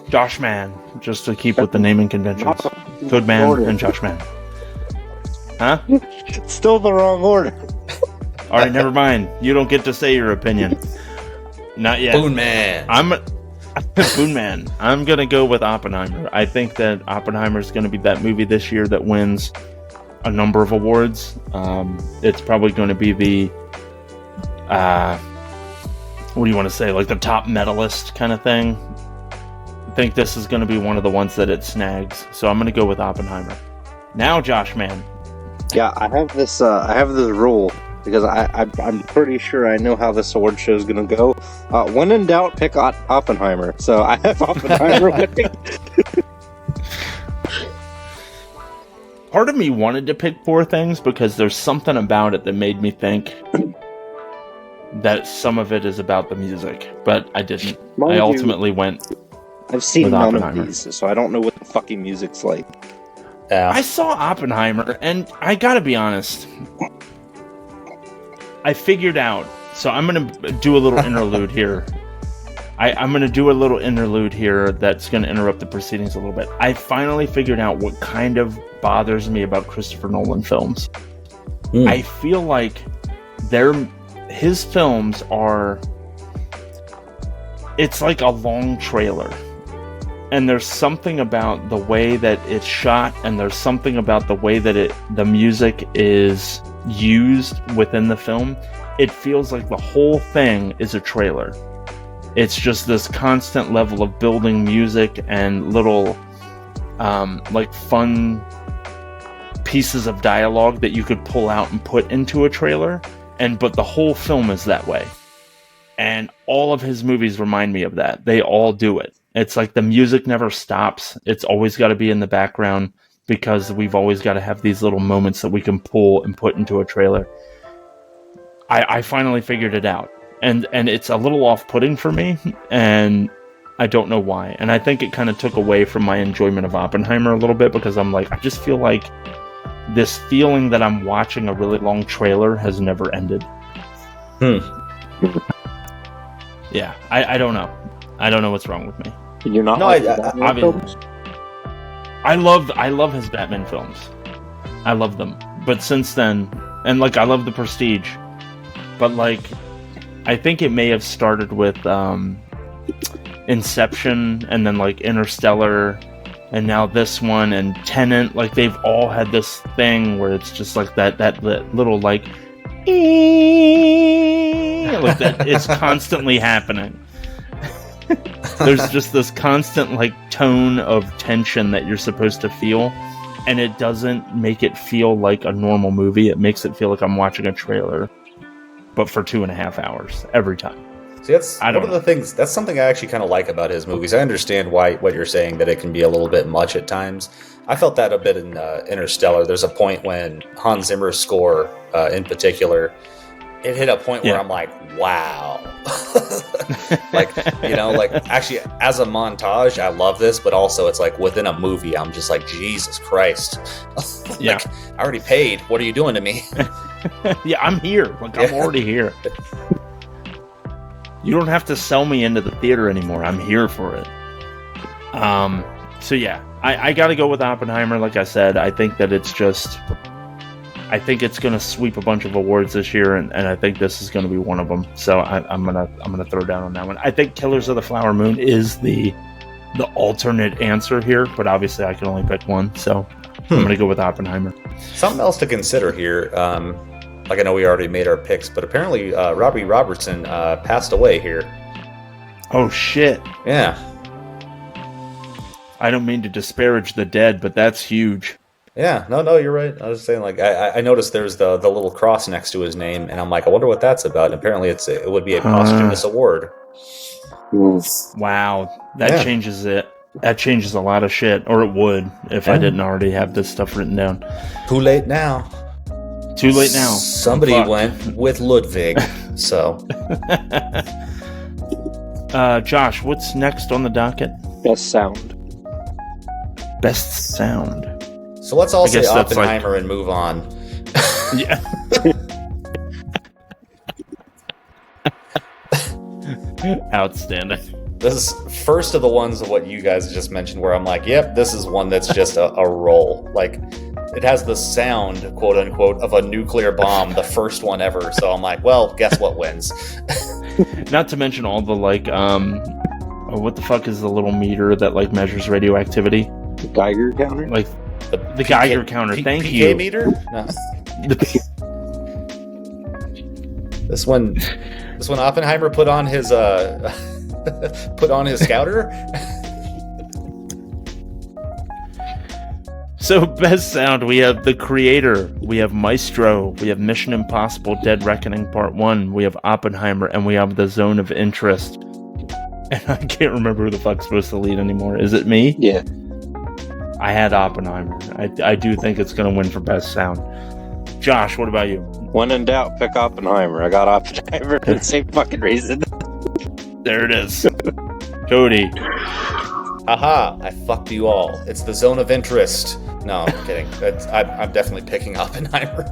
Josh Man, just to keep with the naming conventions. Codeman and Josh Man. Huh? It's still the wrong order. All right, never mind. You don't get to say your opinion. Not yet. Boon Man. Boon Man. I'm going to go with Oppenheimer. I think that Oppenheimer is going to be that movie this year that wins a number of awards. It's probably going to be the, what do you want to say, like the top medalist kind of thing. I think this is going to be one of the ones that it snags. So I'm going to go with Oppenheimer. Now, Josh, man. Yeah, I have this rule because I'm pretty sure I know how this award show is going to go. When in doubt, pick Oppenheimer. So I have Oppenheimer winning. Part of me wanted to pick Poor Things because there's something about it that made me think that some of it is about the music, but I didn't. I ultimately went. I've seen with none of Oppenheimer. these, so I don't know what the fucking music's like. Yeah. I saw Oppenheimer, and I gotta be honest. I figured out. So I'm gonna do a little interlude here. I'm gonna do a little interlude here that's gonna interrupt the proceedings a little bit. I finally figured out what kind of bothers me about Christopher Nolan films. I feel like his films are. It's like a long trailer. And there's something about the way that it's shot, and there's something about the way that the music is used within the film. It feels like the whole thing is a trailer. It's just this constant level of building music and little, like fun pieces of dialogue that you could pull out and put into a trailer. But the whole film is that way. And all of his movies remind me of that. They all do it. It's like the music never stops. It's always got to be in the background because we've always got to have these little moments that we can pull and put into a trailer. I finally figured it out. And it's a little off-putting for me, and I don't know why. And I think it kind of took away from my enjoyment of Oppenheimer a little bit because I'm like, I just feel like this feeling that I'm watching a really long trailer has never ended. Yeah, I don't know. I don't know what's wrong with me. You're not. No, I love his Batman films. I love them. But since then, and like I love The Prestige, but like I think it may have started with Inception and then like Interstellar and now this one and Tenet. Like they've all had this thing where it's just like that little like that it's constantly happening. There's just this constant like tone of tension that you're supposed to feel, and it doesn't make it feel like a normal movie. It makes it feel like I'm watching a trailer, but for 2.5 hours every time. See, that's one of the things. That's something I actually kind of like about his movies. I understand what you're saying, that it can be a little bit much at times. I felt that a bit in Interstellar. There's a point when Hans Zimmer's score, in particular, it hit a point where I'm like, wow. Like, like actually as a montage, I love this, but also it's like within a movie, I'm just like, Jesus Christ. I already paid. What are you doing to me? Yeah, I'm here. Like, I'm already here. You don't have to sell me into the theater anymore. I'm here for it. So yeah, I got to go with Oppenheimer. Like I said, I think that it's just, I think it's going to sweep a bunch of awards this year, and I think this is going to be one of them. So I'm gonna throw down on that one. I think Killers of the Flower Moon is the alternate answer here, but obviously I can only pick one. So I'm gonna go with Oppenheimer. Something else to consider here. Like I know we already made our picks, but apparently Robbie Robertson passed away here. Oh shit! Yeah. I don't mean to disparage the dead, but that's huge. Yeah, no, you're right. I was saying, like, I noticed there's the little cross next to his name, and I'm like, I wonder what that's about. And apparently, it would be a posthumous award. Wow, that changes it. That changes a lot of shit, or it would if I didn't already have this stuff written down. Too late now. Too late now. Somebody went with Ludwig, so. Josh, what's next on the docket? Best sound. Best sound. So let's all say that's Oppenheimer and move on. Yeah. Outstanding. This is first of the ones of what you guys just mentioned where I'm like, yep, this is one that's just a roll. Like, it has the sound, quote unquote, of a nuclear bomb, the first one ever. So I'm like, well, guess what wins? Not to mention all the what the fuck is the little meter that like measures radioactivity? The Geiger counter? Like the Geiger counter. Thank PK you. meter? No. This one Oppenheimer put on his scouter. So best sound, we have The Creator, we have Maestro, we have Mission Impossible: Dead Reckoning Part 1, we have Oppenheimer, and we have The Zone of Interest. And I can't remember who the fuck's supposed to lead anymore. Is it me? Yeah. I had Oppenheimer. I do think it's going to win for best sound. Josh, what about you? When in doubt, pick Oppenheimer. I got Oppenheimer for the same fucking reason. There it is. Cody. Haha, I fucked you all. It's The Zone of Interest. No, I'm kidding. I'm definitely picking Oppenheimer.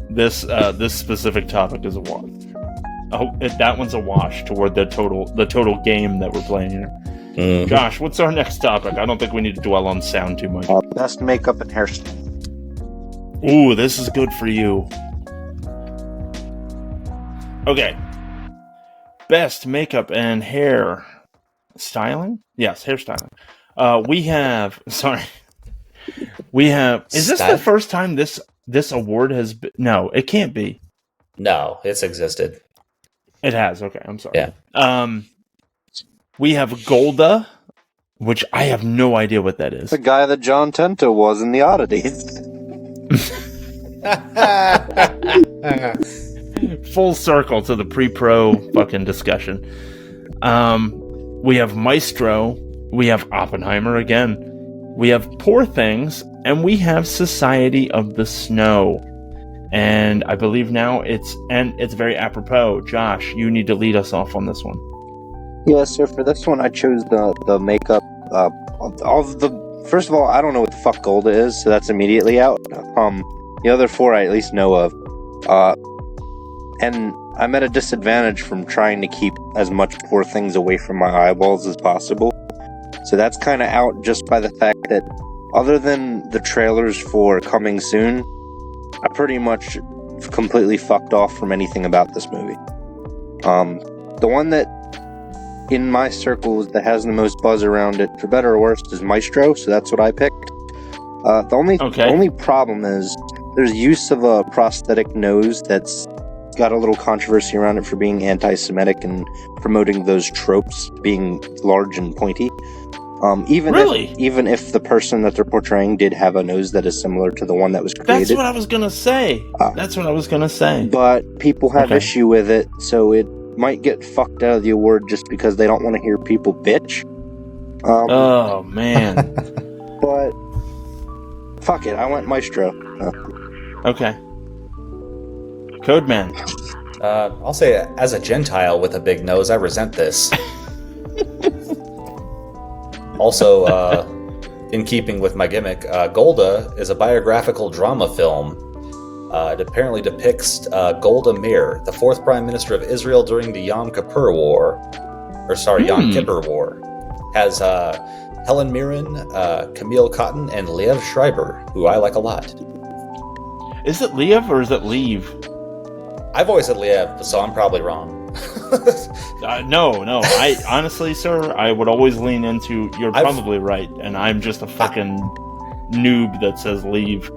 This specific topic is a wash. Oh, that one's a wash toward the total game that we're playing here. Mm-hmm. Josh, what's our next topic? I don't think we need to dwell on sound too much. Best makeup and hairstyle. Ooh, this is good for you. Okay. Best makeup and hair styling? Yes, hairstyling. Is this the first time this award has been? No, it can't be. No, it's existed. It has. Okay, I'm sorry. Yeah. We have Golda, which I have no idea what that is. The guy that John Tento was in The Oddities. Full circle to the pre-pro fucking discussion. We have Maestro. We have Oppenheimer again. We have Poor Things, and we have Society of the Snow. And I believe now it's very apropos. Josh, you need to lead us off on this one. Yeah, so for this one, I chose the makeup. First of all, I don't know what the fuck Golda is, so that's immediately out. The other four I at least know of. And I'm at a disadvantage from trying to keep as much Poor Things away from my eyeballs as possible. So that's kind of out just by the fact that, other than the trailers for Coming Soon, I pretty much completely fucked off from anything about this movie. The one that, in my circles, that has the most buzz around it, for better or worse, is Maestro, so that's what I picked. The only problem is, there's use of a prosthetic nose that's got a little controversy around it for being anti-Semitic and promoting those tropes, being large and pointy. Even if the person that they're portraying did have a nose that is similar to the one that was created. That's what I was gonna say. But people have issue with it, so it might get fucked out of the award just because they don't want to hear people bitch. Oh man. But fuck it, I went Maestro. Okay. Codeman. I'll say, as a Gentile with a big nose, I resent this. Also, in keeping with my gimmick, Golda is a biographical drama film. It apparently depicts Golda Meir, the fourth Prime Minister of Israel during the Yom Kippur War. Yom Kippur War. Has Helen Mirren, Camille Cotton, and Liev Schreiber, who I like a lot. Is it Liev or is it Leave? I've always said Liev, so I'm probably wrong. No. I honestly, sir, I would always lean into you're probably right, and I'm just a fucking noob that says Leave.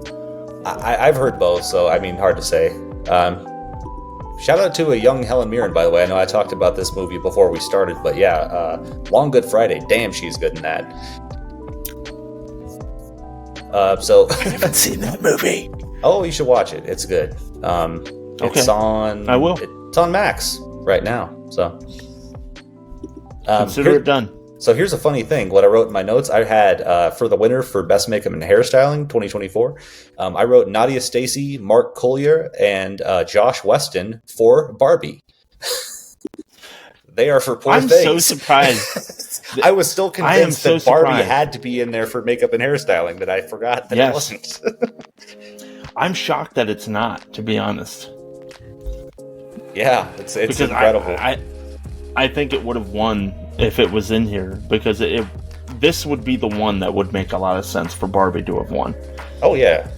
I've heard both, so I mean, hard to say. Shout out to a young Helen Mirren, by the way. I know I talked about this movie before we started, but yeah, Long Good Friday. Damn, she's good in that. I haven't seen that movie. Oh, you should watch it. It's good. It's on. I will. It's on Max right now. So consider it done. So here's a funny thing. What I wrote in my notes, I had for the winner for Best Makeup and Hairstyling 2024. I wrote Nadia Stacey, Mark Collier, and Josh Weston for Barbie. They are for Poor Things. I'm so surprised. I was still convinced that Barbie had to be in there for makeup and hairstyling, that I forgot that it wasn't. I'm shocked that it's not, to be honest. Yeah, it's incredible. I think it would have won if it was in here, because this would be the one that would make a lot of sense for Barbie to have won. Oh yeah.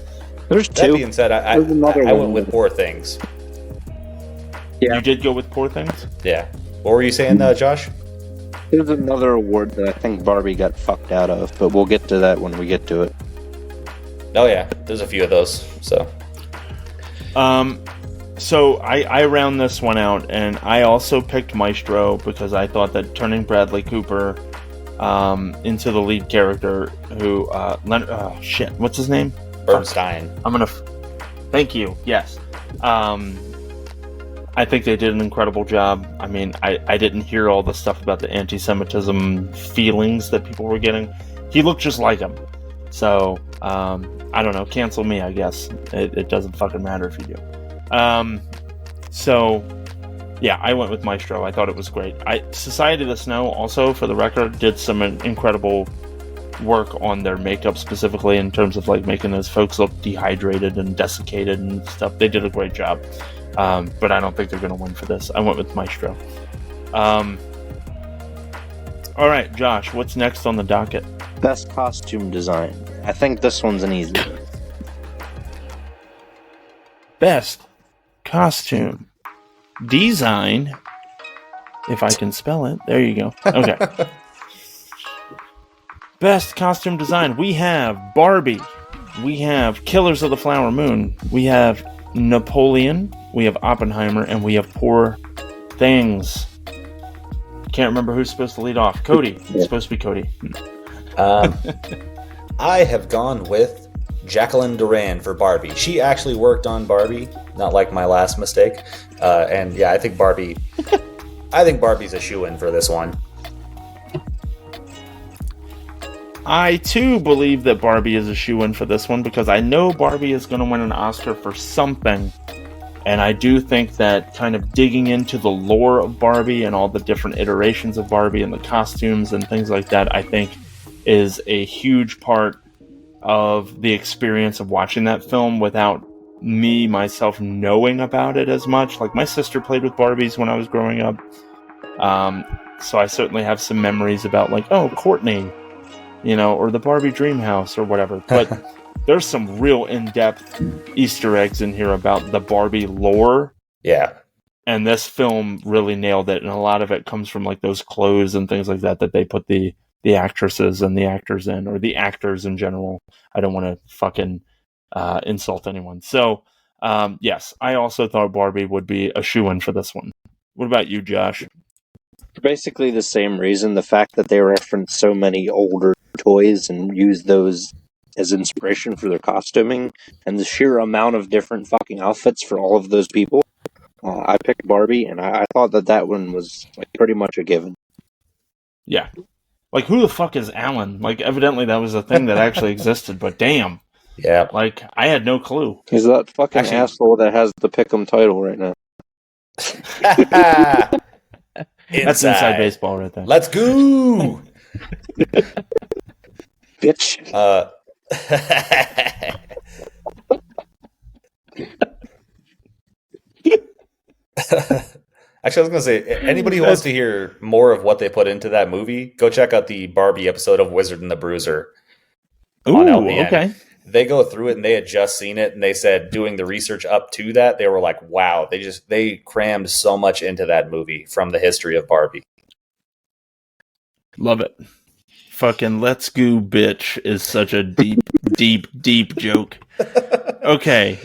There's That two. being said, I There's another went one. with Poor Things. Yeah. You did go with Poor Things? Yeah. What were you saying, Josh? There's another award that I think Barbie got fucked out of, but we'll get to that when we get to it. Oh yeah, there's a few of those. So So I round this one out, and I also picked Maestro because I thought that turning Bradley Cooper into the lead character, who what's his name? Bernstein. Thank you. Yes. I think they did an incredible job. I mean, I didn't hear all the stuff about the anti-Semitism feelings that people were getting. He looked just like him. So, I don't know. Cancel me, I guess. It doesn't fucking matter if you do. So, yeah, I went with Maestro. I thought it was great. Society of the Snow, also, for the record, did some incredible work on their makeup, specifically in terms of like making those folks look dehydrated and desiccated and stuff. They did a great job. But I don't think they're going to win for this. I went with Maestro. All right, Josh, what's next on the docket? Best costume design. I think this one's an easy one. Best costume design. If I can spell it. There you go. Okay. Best costume design. We have Barbie. We have Killers of the Flower Moon. We have Napoleon. We have Oppenheimer. And we have Poor Things. Can't remember who's supposed to lead off. Cody. It's supposed to be Cody. I have gone with Jacqueline Duran for Barbie. She actually worked on Barbie, not like my last mistake. And yeah, I think Barbie's a shoo-in for this one. I too believe that Barbie is a shoo-in for this one because I know Barbie is going to win an Oscar for something. And I do think that kind of digging into the lore of Barbie and all the different iterations of Barbie and the costumes and things like that, I think is a huge part of the experience of watching that film without me, myself, knowing about it as much. Like, my sister played with Barbies when I was growing up. So I certainly have some memories about, like, oh, Courtney, you know, or the Barbie Dream House or whatever. But there's some real in-depth Easter eggs in here about the Barbie lore. Yeah. And this film really nailed it. And a lot of it comes from, like, those clothes and things like that they put the actresses and the actors in, or the actors in general. I don't want to fucking insult anyone. So, yes, I also thought Barbie would be a shoo-in for this one. What about you, Josh? For basically the same reason, the fact that they reference so many older toys and use those as inspiration for their costuming, and the sheer amount of different fucking outfits for all of those people. I picked Barbie, and I thought that one was like pretty much a given. Yeah. Like, who the fuck is Alan? Like, evidently that was a thing that actually existed, but damn. Yeah. Like, I had no clue. He's that fucking asshole that has the Pick'em title right now. That's inside baseball right there. Let's go! Bitch. Actually, I was going to say, anybody who wants to hear more of what they put into that movie, go check out the Barbie episode of Wizard and the Bruiser. Ooh, okay. They go through it, and they had just seen it, and they said, doing the research up to that, they were like, wow, they crammed so much into that movie from the history of Barbie. Love it. Fucking let's go, bitch, is such a deep, deep joke. Okay.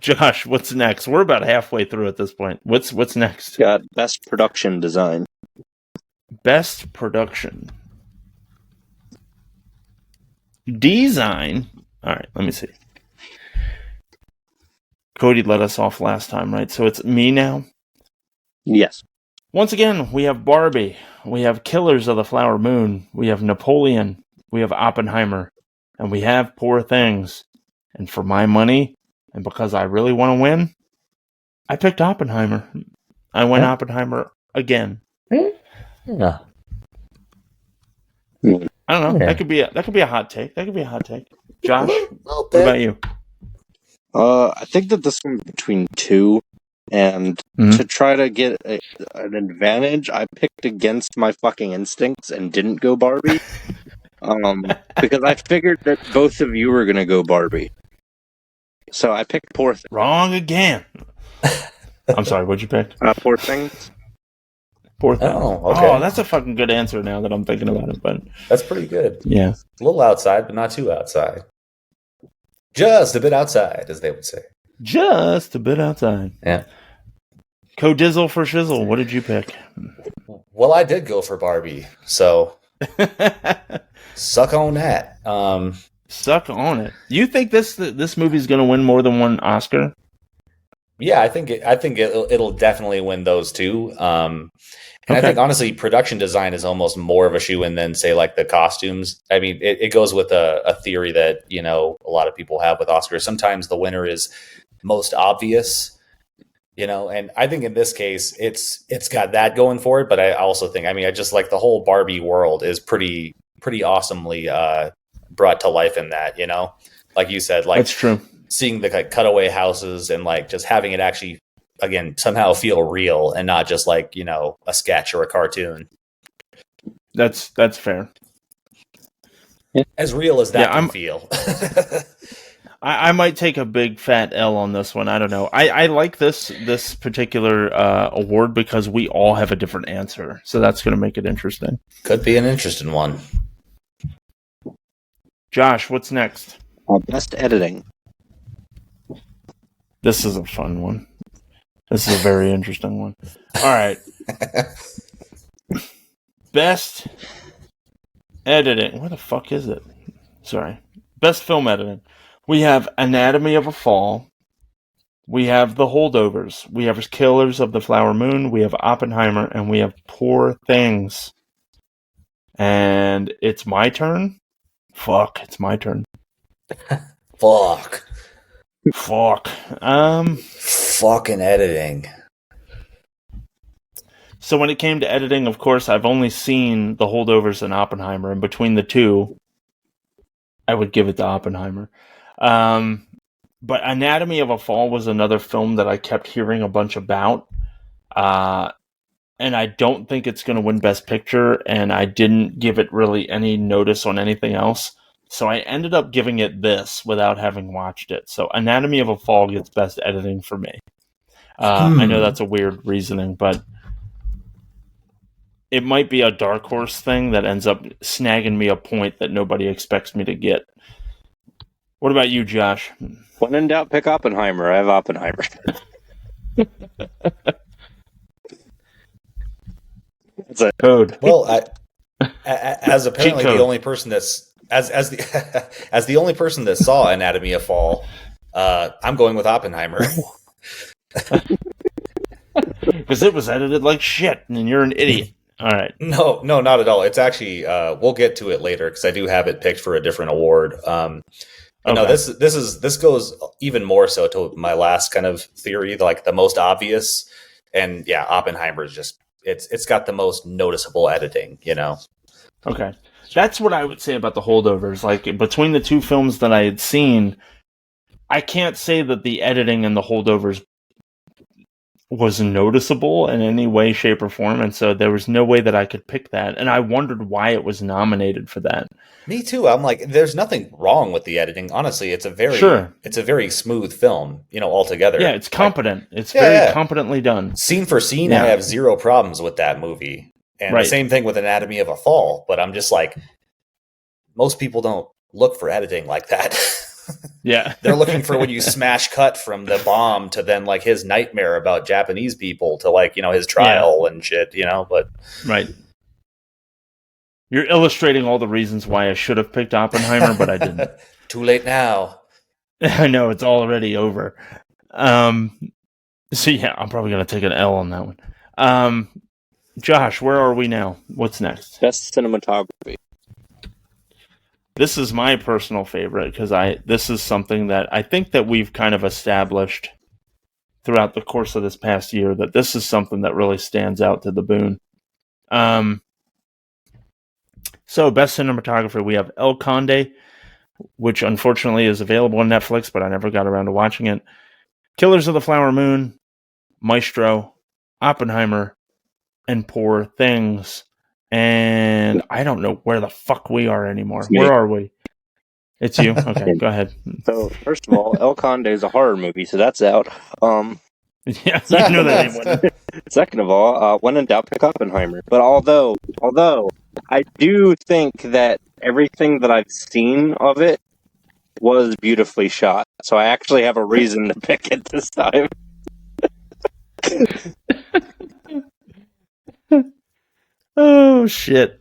Josh, what's next? We're about halfway through at this point. What's next? Got best production design. Best production design. All right, let me see. Cody let us off last time, right? So it's me now. Yes. Once again, we have Barbie. We have Killers of the Flower Moon. We have Napoleon. We have Oppenheimer. And we have Poor Things. And for my money, and because I really want to win, I picked Oppenheimer. I went Oppenheimer again. Yeah. I don't know. Yeah. That could be a hot take. Josh, what about you? I think that this one's between two. And Mhm. to try to get an advantage, I picked against my fucking instincts and didn't go Barbie. Because I figured that both of you were gonna go Barbie. So I picked Poor Things. Wrong again. I'm sorry, what'd you pick? Poor Things. Poor Things. Oh, okay. Oh, that's a fucking good answer now that I'm thinking about it. But That's pretty good. yeah, A little outside, but not too outside. Just a bit outside, as they would say. just a bit outside. Yeah. Codizzle for shizzle. What did you pick? Well, I did go for Barbie, so suck on that. Suck on it. You think this movie's going to win more than one Oscar? Yeah, I think it'll definitely win those two. And I think honestly, production design is almost more of a shoe-in than say like the costumes. I mean, it goes with a theory that a lot of people have with Oscars. Sometimes the winner is most obvious, and I think in this case it's got that going for it. But I also think, I just like the whole Barbie world is pretty awesomely brought to life in that. Like you said, like That's true. Seeing the cutaway houses and like just having it actually again somehow feel real and not just like a sketch or a cartoon. That's fair. As real as that can I'm- feel. I might take a big fat L on this one. I don't know. I like this particular award because we all have a different answer, so that's going to make it interesting. Could be an interesting one. Josh, what's next? Best editing. This is a fun one. This is a very interesting one. All right. Best editing. Where the fuck is it? Sorry. Best film editing. We have Anatomy of a Fall. We have The Holdovers. We have Killers of the Flower Moon. We have Oppenheimer. And we have Poor Things. And it's my turn? Fuck, it's my turn. Fuck. Fuck. Fucking editing. So when it came to editing, of course, I've only seen The Holdovers and Oppenheimer, and between the two, I would give it to Oppenheimer. But Anatomy of a Fall was another film that I kept hearing a bunch about, and I don't think it's going to win Best Picture, and I didn't give it really any notice on anything else. So I ended up giving it this without having watched it. So Anatomy of a Fall gets Best Editing for me. I know that's a weird reasoning, but it might be a dark horse thing that ends up snagging me a point that nobody expects me to get. What about you, Josh? When in doubt, pick Oppenheimer. I have Oppenheimer. It's a Code. Well, as apparently code. the only person that's as the only person that saw Anatomy of Fall, I'm going with Oppenheimer. Because it was edited like shit, and you're an idiot. All right. No, not at all. It's actually we'll get to it later because I do have it picked for a different award. No, this goes even more so to my last kind of theory, like the most obvious, and yeah, Oppenheimer is just it's got the most noticeable editing. Okay. That's what I would say about The Holdovers. Like, between the two films that I had seen, I can't say that the editing in The Holdovers was noticeable in any way, shape, or form, and so there was no way that I could pick that, and I wondered why it was nominated for that. Me too. I'm like, there's nothing wrong with the editing. Honestly, it's a very smooth film, altogether. Yeah, it's competent. Like, it's very competently done. Scene for scene, Yeah. I have zero problems with that movie. And Right. the same thing with Anatomy of a Fall. But I'm just like, most people don't look for editing like that. Yeah. They're looking for when you smash cut from the bomb to then like his nightmare about Japanese people to like, his trial and shit, but Right. You're illustrating all the reasons why I should have picked Oppenheimer, but I didn't. Too late now. I know, it's already over. So yeah, I'm probably going to take an L on that one. Josh, where are we now? What's next? best cinematography. This is my personal favorite because this is something that I think that we've kind of established throughout the course of this past year, that this is something that really stands out to the boon. So best cinematographer, we have El Conde, which unfortunately is available on Netflix, but I never got around to watching it. Killers of the Flower Moon, Maestro, Oppenheimer, and Poor Things. And I don't know where the fuck we are anymore. Me. Where are we? It's you? Okay, go ahead. So, first of all, El Conde is a horror movie, so that's out. Yeah, you know that ain't what it- Second of all, when in doubt, pick Oppenheimer. But although I do think that everything that I've seen of it was beautifully shot, so I actually have a reason to pick it this time. Oh, shit.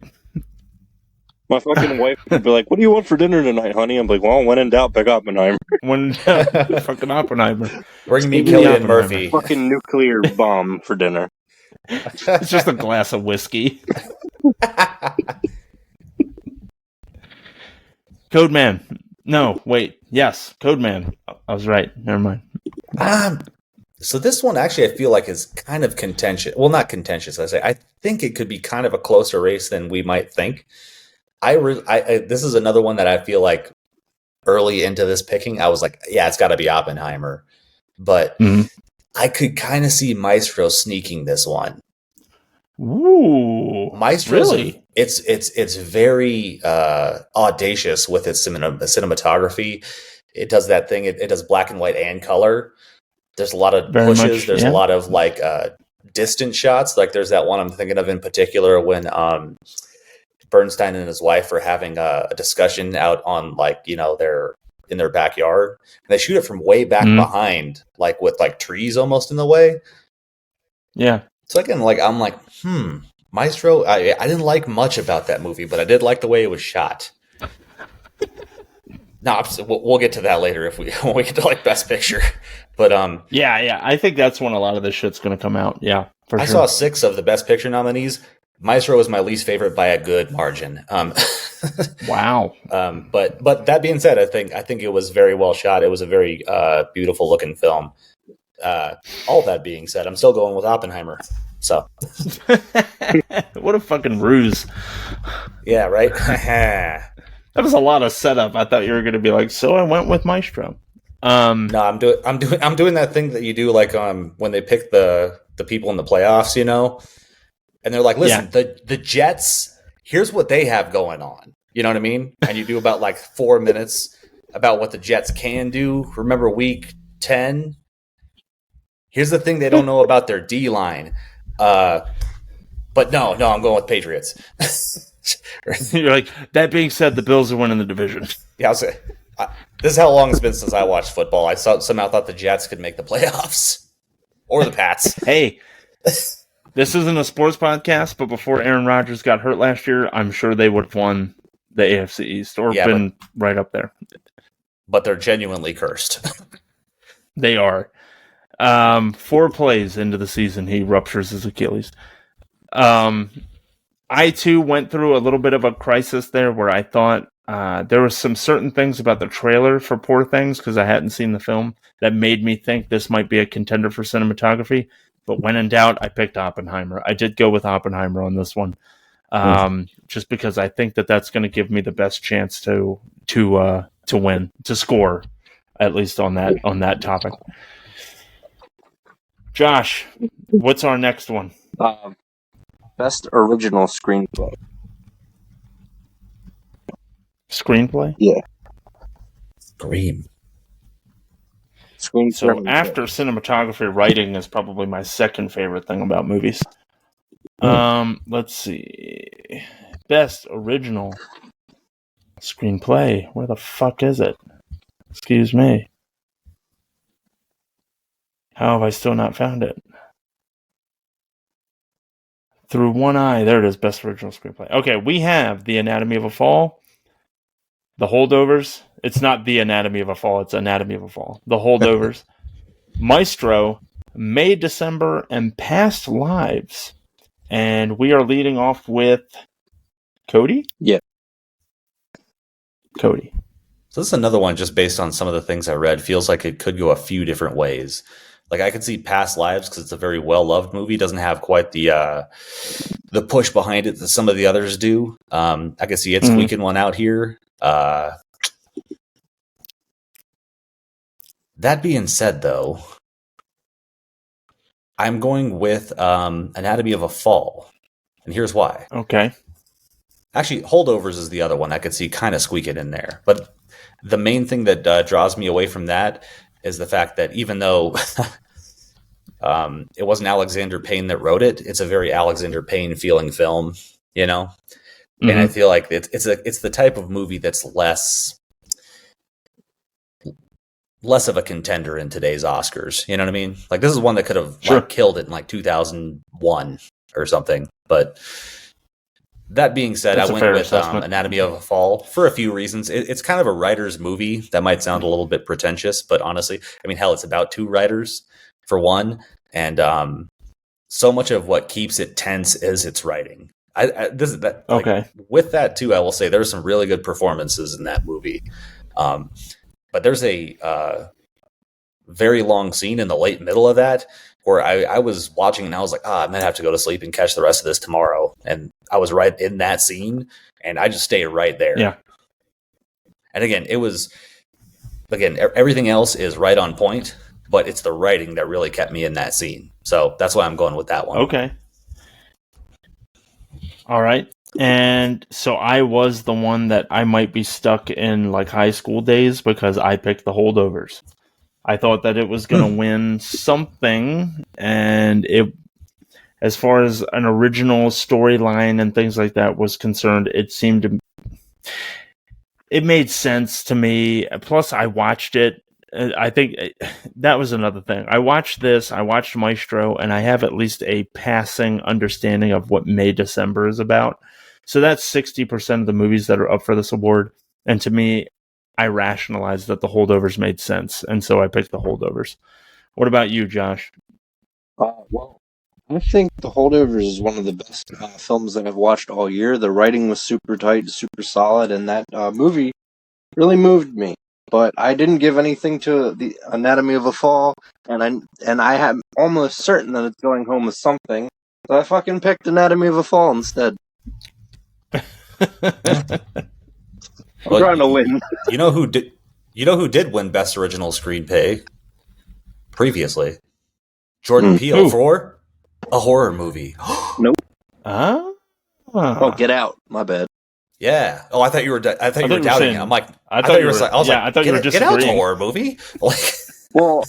My fucking wife would be like, "What do you want for dinner tonight, honey?" I'm like, "Well, when in doubt, pick Oppenheimer." When fucking Oppenheimer. Bring me Speaking of Cillian Oppenheimer. Murphy. Fucking nuclear bomb for dinner. It's just a glass of whiskey. Codeman. No, wait. Yes, Codeman. I was right. Never mind. So this one actually I feel like is kind of contentious. Well, not contentious. I think it could be kind of a closer race than we might think. This is another one that I feel like early into this picking, I was like, yeah, it's got to be Oppenheimer. But I could kind of see Maestro sneaking this one. Ooh, Maestro, really? It's very audacious with its cinematography. It does that thing. It does black and white and color. There's a lot of Very pushes. much, There's yeah. a lot of like distant shots. Like there's that one I'm thinking of in particular when Bernstein and his wife are having a discussion out on like they're in their backyard. And they shoot it from way back behind, like with like trees almost in the way. Yeah. So again, like I'm like, Maestro. I didn't like much about that movie, but I did like the way it was shot. No, we'll get to that later when we get to like Best Picture. But yeah. I think that's when a lot of this shit's going to come out. Yeah, for sure. I saw 6 of the Best Picture nominees. Maestro was my least favorite by a good margin. Wow. But that being said, I think it was very well shot. It was a very beautiful looking film. All that being said, I'm still going with Oppenheimer. So what a fucking ruse. Yeah, right. That was a lot of setup. I thought you were going to be like, so I went with Maestro. No, I'm doing that thing that you do like when they pick the people in the playoffs, and they're like, listen, the Jets, here's what they have going on. You know what I mean? And you do about like 4 minutes about what the Jets can do. Remember week 10? Here's the thing they don't know about their D-line. But no, I'm going with Patriots. You're like, that being said, the Bills are winning the division. Yeah, I'll say. This is how long it's been since I watched football. I somehow thought the Jets could make the playoffs. Or the Pats. Hey, this isn't a sports podcast, but before Aaron Rodgers got hurt last year, I'm sure they would have won the AFC East or been right up there. But they're genuinely cursed. They are. 4 plays into the season, he ruptures his Achilles. I, too, went through a little bit of a crisis there where I thought there were some certain things about the trailer for Poor Things, because I hadn't seen the film, that made me think this might be a contender for cinematography. But when in doubt, I picked Oppenheimer. I did go with Oppenheimer on this one, just because I think that's going to give me the best chance to win, to score, at least on that topic. Josh, what's our next one? Best original screenplay. Screenplay? Yeah. Scream. So after cinematography, writing is probably my second favorite thing about movies. Let's see. Best original screenplay. Where the fuck is it? Excuse me. How have I still not found it? Through one eye. There it is. Best original screenplay. Okay, we have The Anatomy of a Fall, The Holdovers. It's not The Anatomy of a Fall. It's Anatomy of a Fall. The Holdovers. Maestro, May, December, and Past Lives. And we are leading off with Cody? Yeah. Cody. So this is another one just based on some of the things I read. Feels like it could go a few different ways. Like I could see Past Lives because it's a very well-loved movie. Doesn't have quite the push behind it that some of the others do. I could see it squeaking one out here. That being said, though, I'm going with Anatomy of a Fall, and here's why. Okay. Actually, Holdovers is the other one I could see kind of squeaking in there. But the main thing that draws me away from that is the fact that even though it wasn't Alexander Payne that wrote it, it's a very Alexander Payne feeling film, you know? Mm-hmm. And I feel like it's the type of movie that's less of a contender in today's Oscars. You know what I mean? Like, this is one that could have Sure. like killed it in like 2001 or something. But that being said, That's I a went fair with assessment. Anatomy of a Fall for a few reasons. It's kind of a writer's movie. That might sound a little bit pretentious, but honestly, I mean, hell, it's about two writers for one. And so much of what keeps it tense is its writing. Okay. With that too, I will say there's some really good performances in that movie. But there's a very long scene in the late middle of that where I was watching and I was like, I might have to go to sleep and catch the rest of this tomorrow. And I was right in that scene and I just stayed right there. Yeah. And again, everything else is right on point, but it's the writing that really kept me in that scene. So that's why I'm going with that one. Okay. All right. And so I was the one that I might be stuck in like high school days because I picked The Holdovers. I thought that it was going to win something, and it, as far as an original storyline and things like that was concerned, it made sense to me. Plus, I watched it. I think that was another thing. I watched Maestro, and I have at least a passing understanding of what May December is about. So that's 60% of the movies that are up for this award. And to me, I rationalized that The Holdovers made sense, and so I picked The Holdovers. What about you, Josh? Well, I think The Holdovers is one of the best films that I've watched all year. The writing was super tight, super solid, and that movie really moved me. But I didn't give anything to the Anatomy of a Fall, and I am almost certain that it's going home with something. So I fucking picked Anatomy of a Fall instead. I'm trying to win. You know who did win Best Original Screenplay previously? Jordan Peele for a horror movie. Nope. Oh, Get Out. My bad. Yeah. Oh, I thought you were doubting saying- it. I'm like, I thought you were. I was yeah, I thought you were Get Out's a disagreeing. horror movie. Like, Well,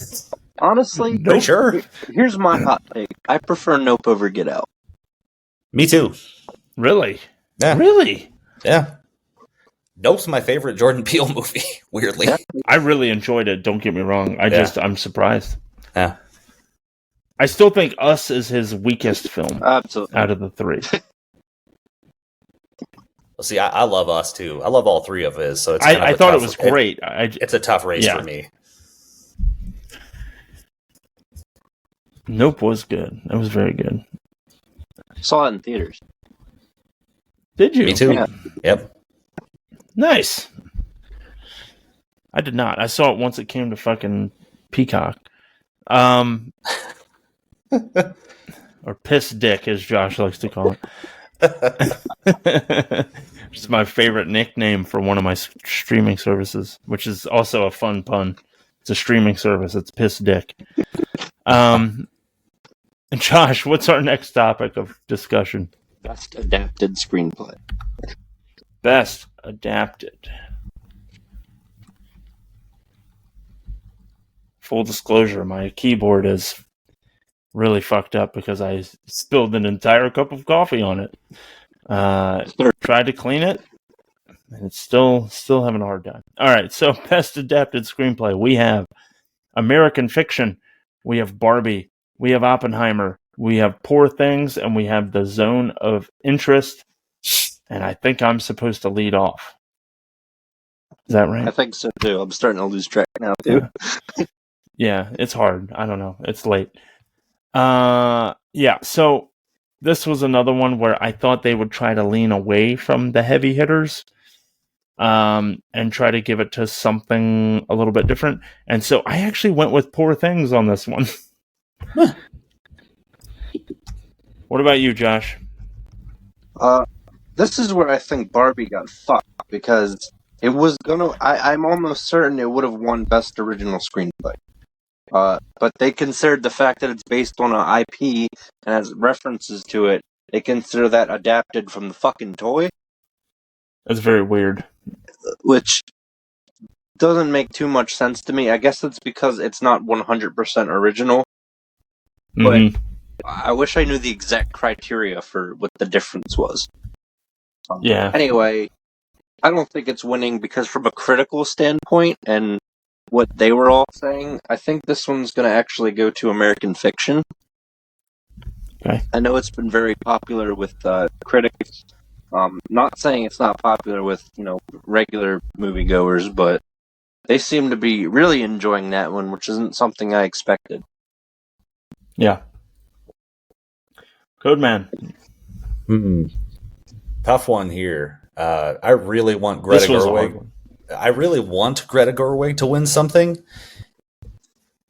honestly, pretty sure. Here's my hot take. I prefer Nope over Get Out. Me too. Really? Yeah. Really? Yeah. Nope's my favorite Jordan Peele movie. Weirdly. Yeah. I really enjoyed it. Don't get me wrong. I'm surprised. Yeah. I still think Us is his weakest film Absolutely. out of the three. Well, see, I love Us too. I love all three of his. So it's I thought it was great. It's a tough race Yeah. for me. Nope was good. That was very good. Saw it in theaters. Did you? Me too. Yeah. Yep. Nice. I did not. I saw it once it came to fucking Peacock. Or Piss Dick, as Josh likes to call it. It's my favorite nickname for one of my streaming services, which is also a fun pun. It's a streaming service. It's Piss Dick. Josh, what's our next topic of discussion? Best adapted screenplay. Best adapted. Full disclosure, my keyboard is really fucked up because I spilled an entire cup of coffee on it. Tried to clean it, and it's still having a hard time. All right, so best adapted screenplay. We have American Fiction. We have Barbie. We have Oppenheimer. We have Poor Things, and we have The Zone of Interest. And I think I'm supposed to lead off. Is that right? I think so too. I'm starting to lose track now too. Yeah, it's hard. I don't know. It's late. Yeah, so this was another one where I thought they would try to lean away from the heavy hitters and try to give it to something a little bit different. And so I actually went with Poor Things on this one. What about you, Josh? This is where I think Barbie got fucked because it was gonna. I'm almost certain it would have won Best Original Screenplay, But they considered the fact that it's based on an IP and has references to it. They consider that adapted from the fucking toy, That's very weird. which doesn't make too much sense to me. I guess it's because it's not 100% original. But Mhm. I wish I knew the exact criteria for what the difference was. Yeah. Anyway, I don't think it's winning because from a critical standpoint and what they were all saying, I think this one's going to actually go to American Fiction. Okay. I know it's been very popular with critics. Not saying it's not popular with, regular moviegoers, but they seem to be really enjoying that one, which isn't something I expected. Yeah. Codeman. Tough one here. I really want Greta This was a hard Gerwig. one. I really want Greta Gerwig to win something.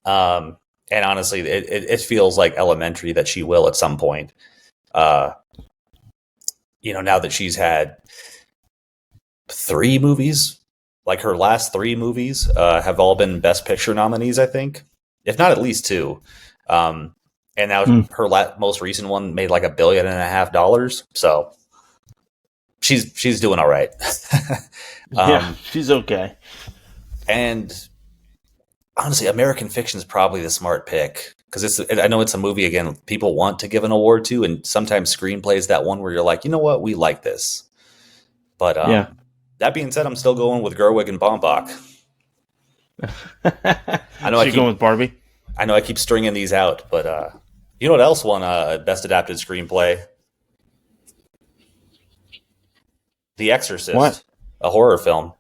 And honestly, it feels like elementary that she will at some point. Now that she's had 3 movies, like her last 3 movies have all been Best Picture nominees, I think, if not at least 2. And now her most recent one made like $1.5 billion. So she's doing all right. Yeah, she's okay. And honestly, American Fiction is probably the smart pick because I know it's a movie again people want to give an award to, and sometimes screenplay is that one where you're like, you know what, we like this. But that being said, I'm still going with Gerwig and Baumbach. I know Going with Barbie. I know I keep stringing these out, but you know what else won Best Adapted Screenplay? The Exorcist. What? A horror film.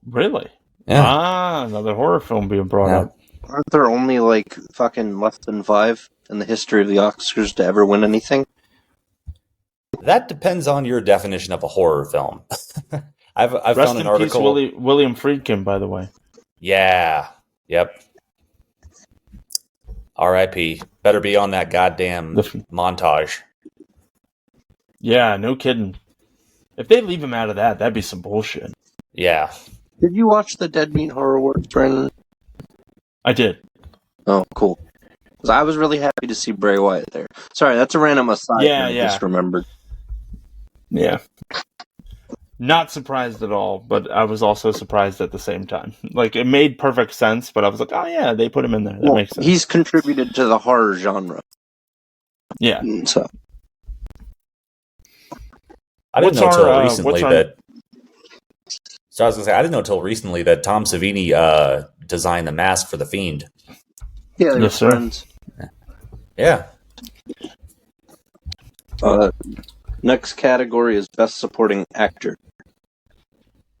Really? Yeah. Another horror film being brought up. Aren't there only like fucking less than 5 in the history of the Oscars to ever win anything? That depends on your definition of a horror film. I've Rest found an in article. Peace, William Friedkin, by the way. Yeah. Yep. R.I.P. Better be on that goddamn montage. Yeah, no kidding. If they leave him out of that, that'd be some bullshit. Yeah. Did you watch the Dead Meat Horror Awards, Brandon? I did. Oh, cool. 'Cause I was really happy to see Bray Wyatt there. Sorry, that's a random aside. Yeah, I just remembered. Yeah. Not surprised at all, but I was also surprised at the same time. Like, it made perfect sense, but I was like, oh yeah, they put him in there. That makes sense. He's contributed to the horror genre. Yeah. So I didn't know until recently that. So I was gonna say I didn't know until recently that Tom Savini designed the mask for the Fiend. Yeah, yes, sir. Friends. Yeah. Next category is Best Supporting Actor.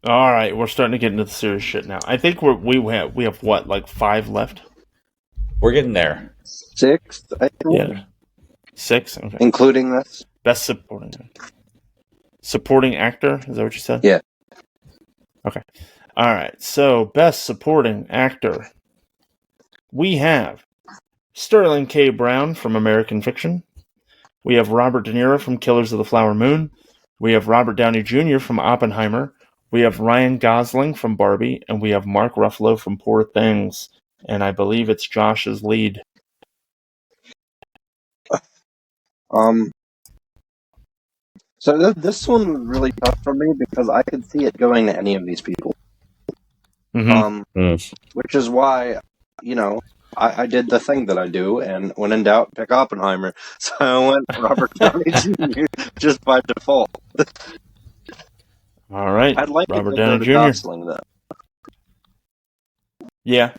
All right, we're starting to get into the serious shit now. I think we have what, like 5 left? We're getting there. 6, I think. Yeah. 6? Okay. Including this? Best supporting actor. Supporting actor? Is that what you said? Yeah. Okay. All right. So, best supporting actor. We have Sterling K. Brown from American Fiction. We have Robert De Niro from Killers of the Flower Moon. We have Robert Downey Jr. from Oppenheimer. We have Ryan Gosling from Barbie. And we have Mark Ruffalo from Poor Things. And I believe it's Josh's lead. So this one was really tough for me because I could see it going to any of these people. Mm-hmm. Which is why, I did the thing that I do, and when in doubt, pick Oppenheimer. So I went Robert Downey Jr. just by default. All right. I'd like Robert to Downey go to Jr. Gosling, though. Yeah.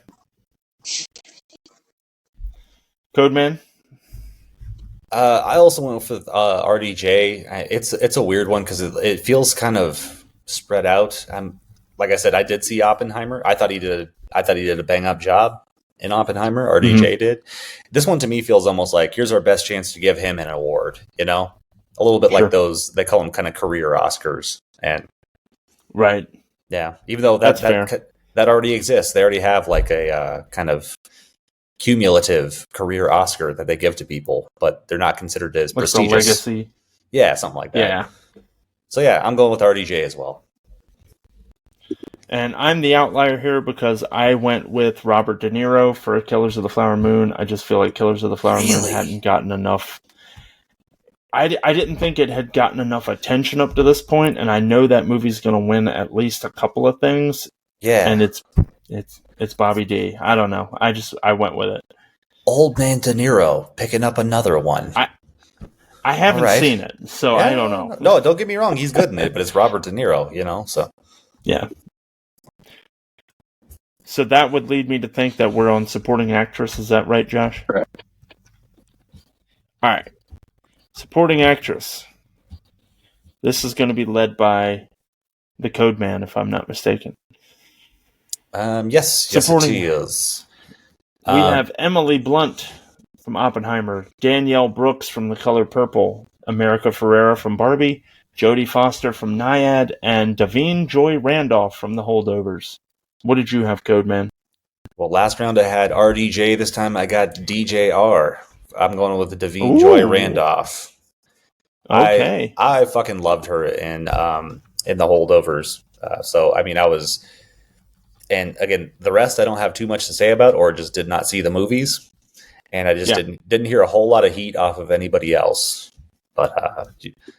Codeman? I also went with RDJ. It's a weird one because it feels kind of spread out. Like I said, I did see Oppenheimer. I thought he did a bang up job in Oppenheimer. RDJ did. This one to me feels almost like here's our best chance to give him an award. A little bit like those, they call them kind of career Oscars. And right, yeah, even though that already exists, they already have like a kind of cumulative career Oscar that they give to people, but they're not considered as like prestigious. The legacy. Yeah, something like that. Yeah. So yeah, I'm going with RDJ as well. And I'm the outlier here because I went with Robert De Niro for Killers of the Flower Moon. I just feel like Killers of the Flower Moon Really? hadn't gotten enough. I didn't think it had gotten enough attention up to this point, and I know that movie's going to win at least a couple of things. Yeah. And it's Bobby D. I don't know. I went with it. Old man De Niro picking up another one. I haven't All right. seen it, so Yeah, I don't know. No, don't get me wrong. He's good in it, but it's Robert De Niro, so. Yeah. So that would lead me to think that we're on supporting actress. Is that right, Josh? Correct. All right. Supporting actress. This is going to be led by the Code Man, if I'm not mistaken. Yes, Supporting- it is. We have Emily Blunt from Oppenheimer, Danielle Brooks from The Color Purple, America Ferrera from Barbie, Jodie Foster from Nyad, and Davine Joy Randolph from The Holdovers. What did you have, Code Man? Well, last round I had RDJ. This time I got DJR. I'm going with the Davine Joy Randolph. Okay. I fucking loved her in The Holdovers. So I mean, and again, the rest I don't have too much to say about, or just did not see the movies, and I just didn't hear a whole lot of heat off of anybody else. But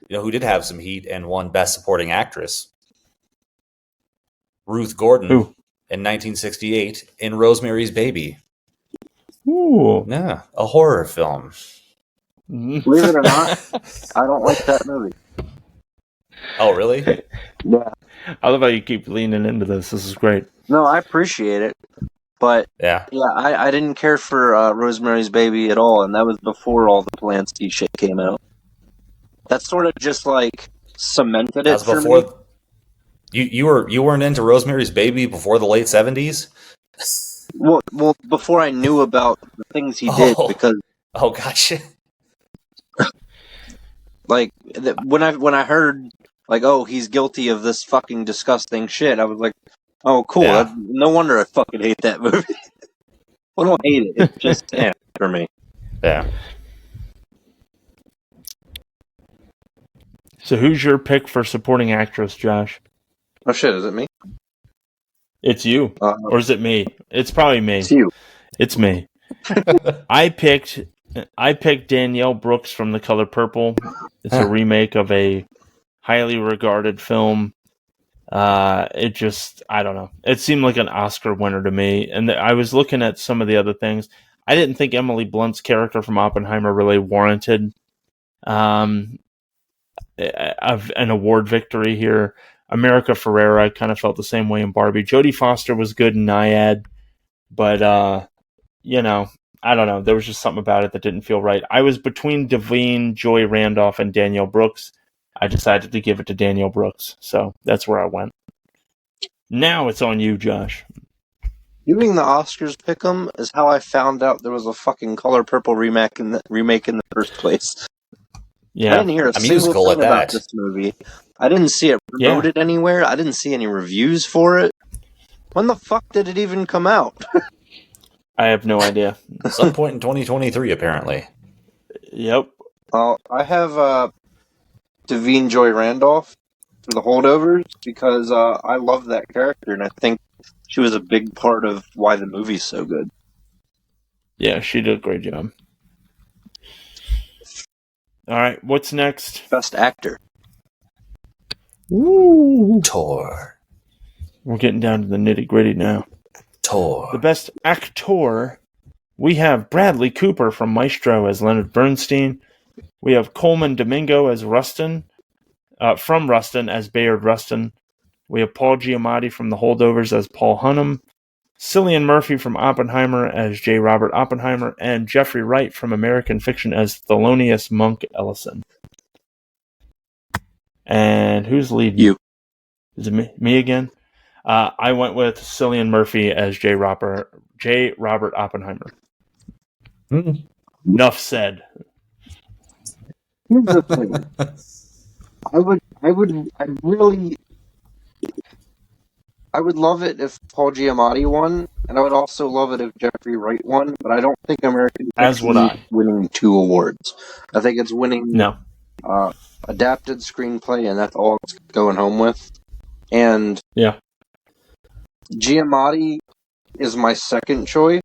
who did have some heat and won Best Supporting Actress? Ruth Gordon in 1968 in Rosemary's Baby. Ooh. Yeah, a horror film. Believe it or not, I don't like that movie. Oh, really? Yeah. I love how you keep leaning into this. This is great. No, I appreciate it, but Yeah. I didn't care for Rosemary's Baby at all, and that was before all the Polanski shit came out. That sort of just like cemented it That's for before me. you weren't into Rosemary's Baby before the late 70s? Well, before I knew about the things he did, because oh, gotcha. like when I heard like, oh, he's guilty of this fucking disgusting shit, I was like, oh, cool. Yeah. No wonder I fucking hate that movie. I don't hate it. It's just for me. Yeah. So who's your pick for supporting actress, Josh? Oh shit, is it me? It's you. Or is it me? It's probably me. It's you. It's me. I picked Danielle Brooks from The Color Purple. It's a remake of a highly regarded film. It just, I don't know. It seemed like an Oscar winner to me. And I was looking at some of the other things. I didn't think Emily Blunt's character from Oppenheimer really warranted an award victory here. America Ferrera, I kind of felt the same way in Barbie. Jodie Foster was good in Nyad, but I don't know. There was just something about it that didn't feel right. I was between Davine Joy Randolph and Danielle Brooks. I decided to give it to Danielle Brooks, so that's where I went. Now it's on you, Josh. Doing the Oscars pick'em is how I found out there was a fucking Color Purple remake in the first place. Yeah, I didn't hear a single musical thing at about that. this movie. I didn't see it promoted anywhere. I didn't see any reviews for it. When the fuck did it even come out? I have no idea. Some point in 2023, apparently. Yep. I have Davine Joy Randolph for The Holdovers because I love that character, and I think she was a big part of why the movie's so good. Yeah, she did a great job. All right, what's next? Best actor. Woo! Tor. We're getting down to the nitty-gritty now. Tor. The best actor, we have Bradley Cooper from Maestro as Leonard Bernstein. We have Coleman Domingo as Rustin, from Rustin as Bayard Rustin. We have Paul Giamatti from The Holdovers as Paul Hunnam. Cillian Murphy from Oppenheimer as J. Robert Oppenheimer. And Jeffrey Wright from American Fiction as Thelonious Monk Ellison. And who's leading? You. Is it me again? I went with Cillian Murphy as J. Robert Oppenheimer. Enough said. Here's the thing. I would love it if Paul Giamatti won, and I would also love it if Jeffrey Wright won, but I don't think American Fiction is winning 2 awards. I think it's winning adapted screenplay, and that's all it's going home with. And Giamatti is my second choice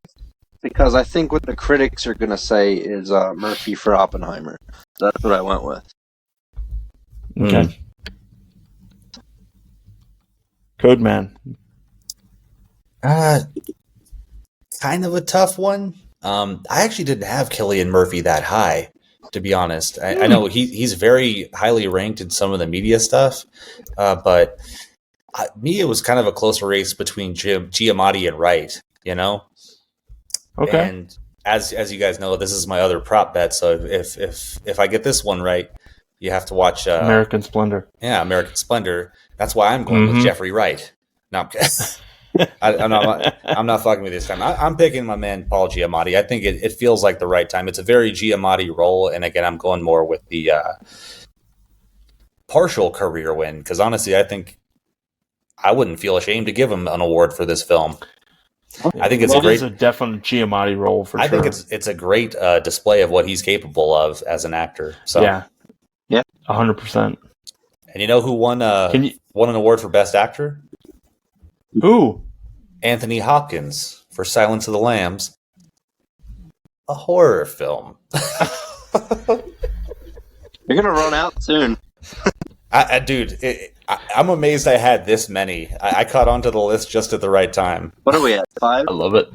because I think what the critics are going to say is Murphy for Oppenheimer. That's what I went with. Okay. Codeman. Kind of a tough one. I actually didn't have Cillian Murphy that high, to be honest. I know he's very highly ranked in some of the media stuff, but me, it was kind of a closer race between Giamatti and Wright, you know? Okay. And as you guys know, this is my other prop bet. So if I get this one right, you have to watch American Splendor. Yeah, American Splendor. That's why I'm going with Jeffrey Wright. No, I'm not fucking with you this time. I'm picking my man Paul Giamatti. I think it feels like the right time. It's a very Giamatti role, and again, I'm going more with the partial career win because honestly, I think I wouldn't feel ashamed to give him an award for this film. I think it's It is a definite Giamatti role for sure. I think it's a great display of what he's capable of as an actor. So yeah, 100%. And you know who won won an award for Best Actor? Who? Anthony Hopkins for Silence of the Lambs, a horror film. You're gonna run out soon, dude. I'm amazed I had this many. I caught onto the list just at the right time. What are we at? 5? I love it.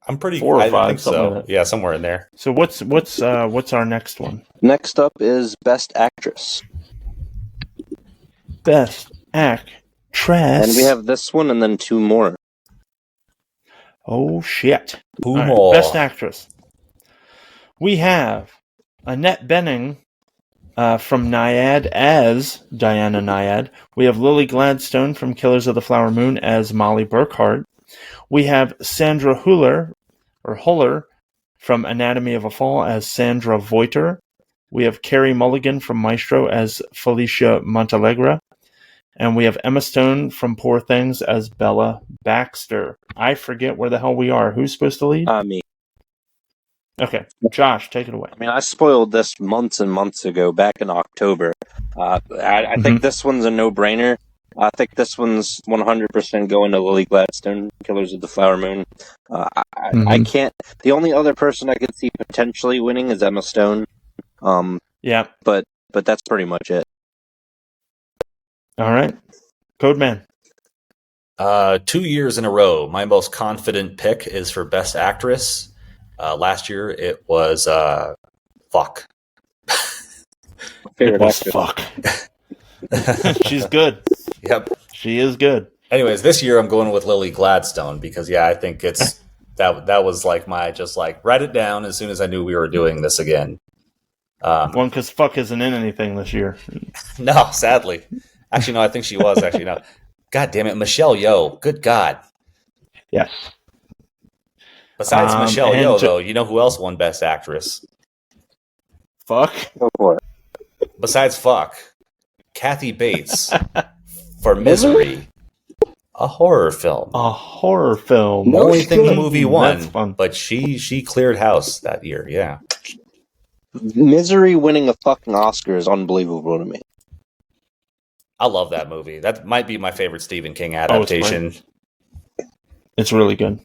I'm pretty 4 or 5. I think something so. like that. Yeah, somewhere in there. So what's our next one? Next up is Best Actress. Best Actress. And we have this one and then 2 more. Oh shit! Who All right, more? Best Actress. We have Annette Bening from Nyad as Diana Nyad. We have Lily Gladstone from Killers of the Flower Moon as Molly Burkhart. We have Sandra Huller from Anatomy of a Fall as Sandra Voiter. We have Carey Mulligan from Maestro as Felicia Montalegre. And we have Emma Stone from Poor Things as Bella Baxter. I forget where the hell we are. Who's supposed to lead? Me. Okay, Josh, take it away. I mean, I spoiled this months and months ago, back in October. I think this one's a no-brainer. I think this one's 100% going to Lily Gladstone, Killers of the Flower Moon. I can't. The only other person I could see potentially winning is Emma Stone. Yeah. But that's pretty much it. All right. Codeman. 2 years in a row, my most confident pick is for Best Actress. Last year, it was fuck. It was fuck. She's good. Yep. She is good. Anyways, this year I'm going with Lily Gladstone because I think it's that was like my just like write it down as soon as I knew we were doing this again. One, because fuck isn't in anything this year. No, sadly. Actually, no, I think she was actually no. God damn it, Michelle Yeoh. Good God. Yes. Besides Michelle Yeoh, though, you know who else won Best Actress? Fuck. Go for it. Besides fuck, Kathy Bates for Misery, a horror film. A horror film. The only thing the movie won, That's fun. but she cleared house that year. Yeah. Misery winning a fucking Oscar is unbelievable to me. I love that movie. That might be my favorite Stephen King adaptation. It's really good.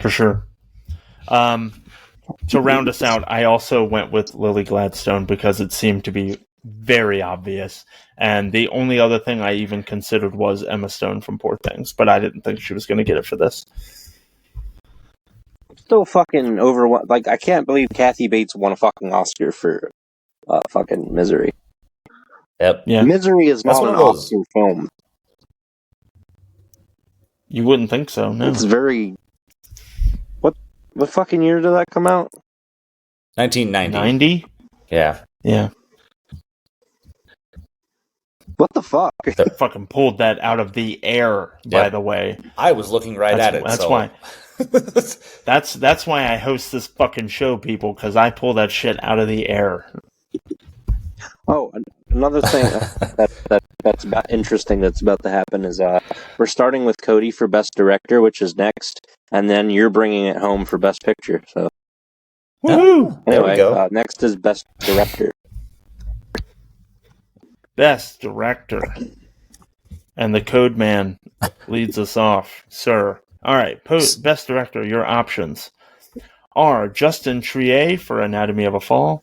For sure. To round us out, I also went with Lily Gladstone because it seemed to be very obvious. And the only other thing I even considered was Emma Stone from Poor Things, but I didn't think she was going to get it for this. Still fucking like, I can't believe Kathy Bates won a fucking Oscar for fucking Misery. Yep. Yeah. Misery is not an Oscar film. You wouldn't think so, no. It's very... What fucking year did that come out? 1990. 90? Yeah. Yeah. What the fuck? Fucking pulled that out of the air, by the way. I was looking at it. That's why. That's why I host this fucking show, people, because I pull that shit out of the air. Oh, another thing that's about interesting that's about to happen is we're starting with Cody for Best Director, which is next, and then you're bringing it home for Best Picture. So, woohoo! There we anyway, go. Next is Best Director. Best Director. And the Code Man leads us off, sir. All right, Best Director, your options are Justin Trier for Anatomy of a Fall,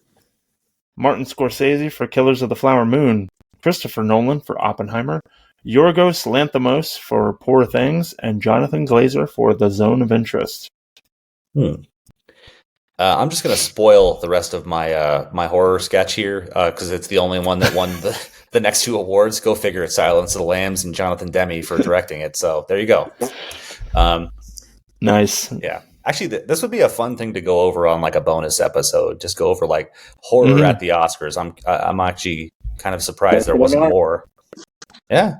Martin Scorsese for Killers of the Flower Moon, Christopher Nolan for Oppenheimer, Yorgos Lanthimos for Poor Things, and Jonathan Glazer for The Zone of Interest. I'm just going to spoil the rest of my my horror sketch here because it's the only one that won the next two awards. Go figure, it's Silence of the Lambs and Jonathan Demme for directing it. So there you go. Nice. Yeah. Actually, this would be a fun thing to go over on like a bonus episode. Just go over like horror at the Oscars. I'm actually kind of surprised there wasn't more. Yeah.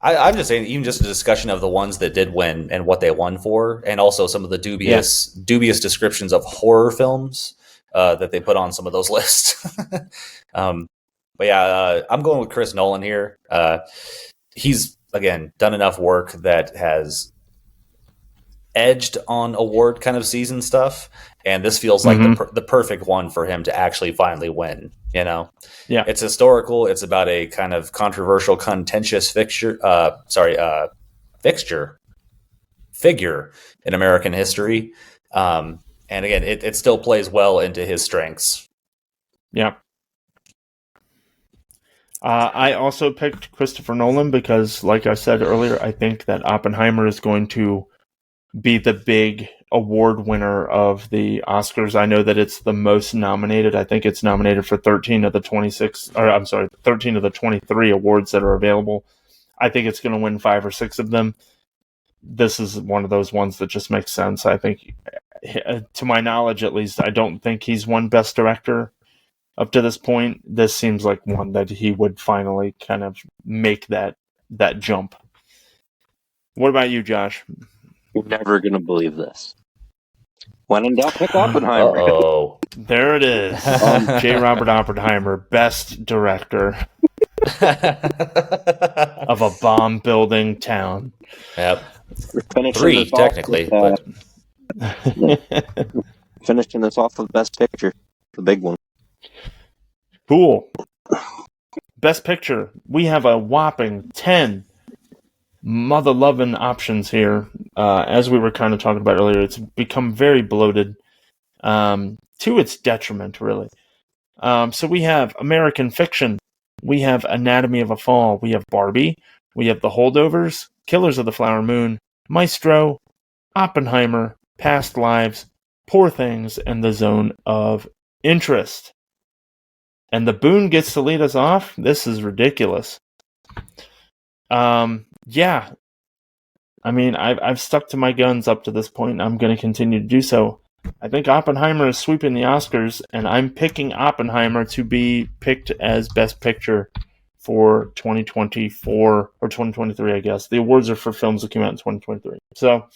I'm just saying, even just a discussion of the ones that did win and what they won for, and also some of the dubious descriptions of horror films that they put on some of those lists. But yeah, I'm going with Chris Nolan here. He's, again, done enough work that has edged on award kind of season stuff, and this feels like the perfect one for him to actually finally win. You know, yeah, it's historical. It's about a kind of controversial, contentious figure in American history. And again, it still plays well into his strengths. Yeah. I also picked Christopher Nolan because, like I said earlier, I think that Oppenheimer is going to be the big award winner of the Oscars. I know that it's the most nominated. I think it's nominated for 13 of the 23 awards that are available. I think it's going to win 5 or 6 of them. This is one of those ones that just makes sense. I think, to my knowledge at least, I don't think he's won Best Director up to this point. This seems like one that he would finally kind of make that jump. What about you, Josh? You're never going to believe this. When in doubt, pick Oppenheimer. Oh, there it is. J. Robert Oppenheimer, Best Director of a bomb-building town. Yep. 3, technically. But... finishing this off with Best Picture, the big one. Cool. Best Picture. We have a whopping 10 mother-loving options here. As we were kind of talking about earlier, it's become very bloated, to its detriment, really. So we have American Fiction. We have Anatomy of a Fall. We have Barbie. We have The Holdovers, Killers of the Flower Moon, Maestro, Oppenheimer, Past Lives, Poor Things, and The Zone of Interest. And the Boone gets to lead us off? This is ridiculous. Yeah. I mean, I've stuck to my guns up to this point, and I'm going to continue to do so. I think Oppenheimer is sweeping the Oscars, and I'm picking Oppenheimer to be picked as Best Picture for 2024, or 2023, I guess. The awards are for films that came out in 2023. So,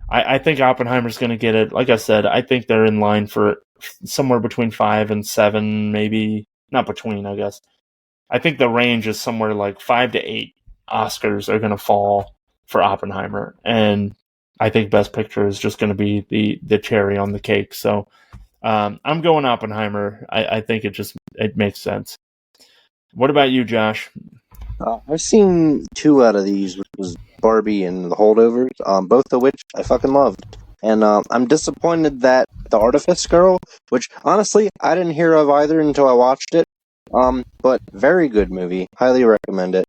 I think Oppenheimer's going to get it. Like I said, I think they're in line for somewhere between 5 and 7, maybe. Not between, I guess. I think the range is somewhere like 5 to 8 Oscars are going to fall for Oppenheimer, and I think Best Picture is just going to be the cherry on the cake. So I'm going Oppenheimer. I think it makes sense. What about you, Josh? I've seen 2 out of these, which was Barbie and The Holdovers, both of which I fucking loved. And I'm disappointed that The Artifice Girl, which honestly I didn't hear of either until I watched it, but very good movie. Highly recommend it.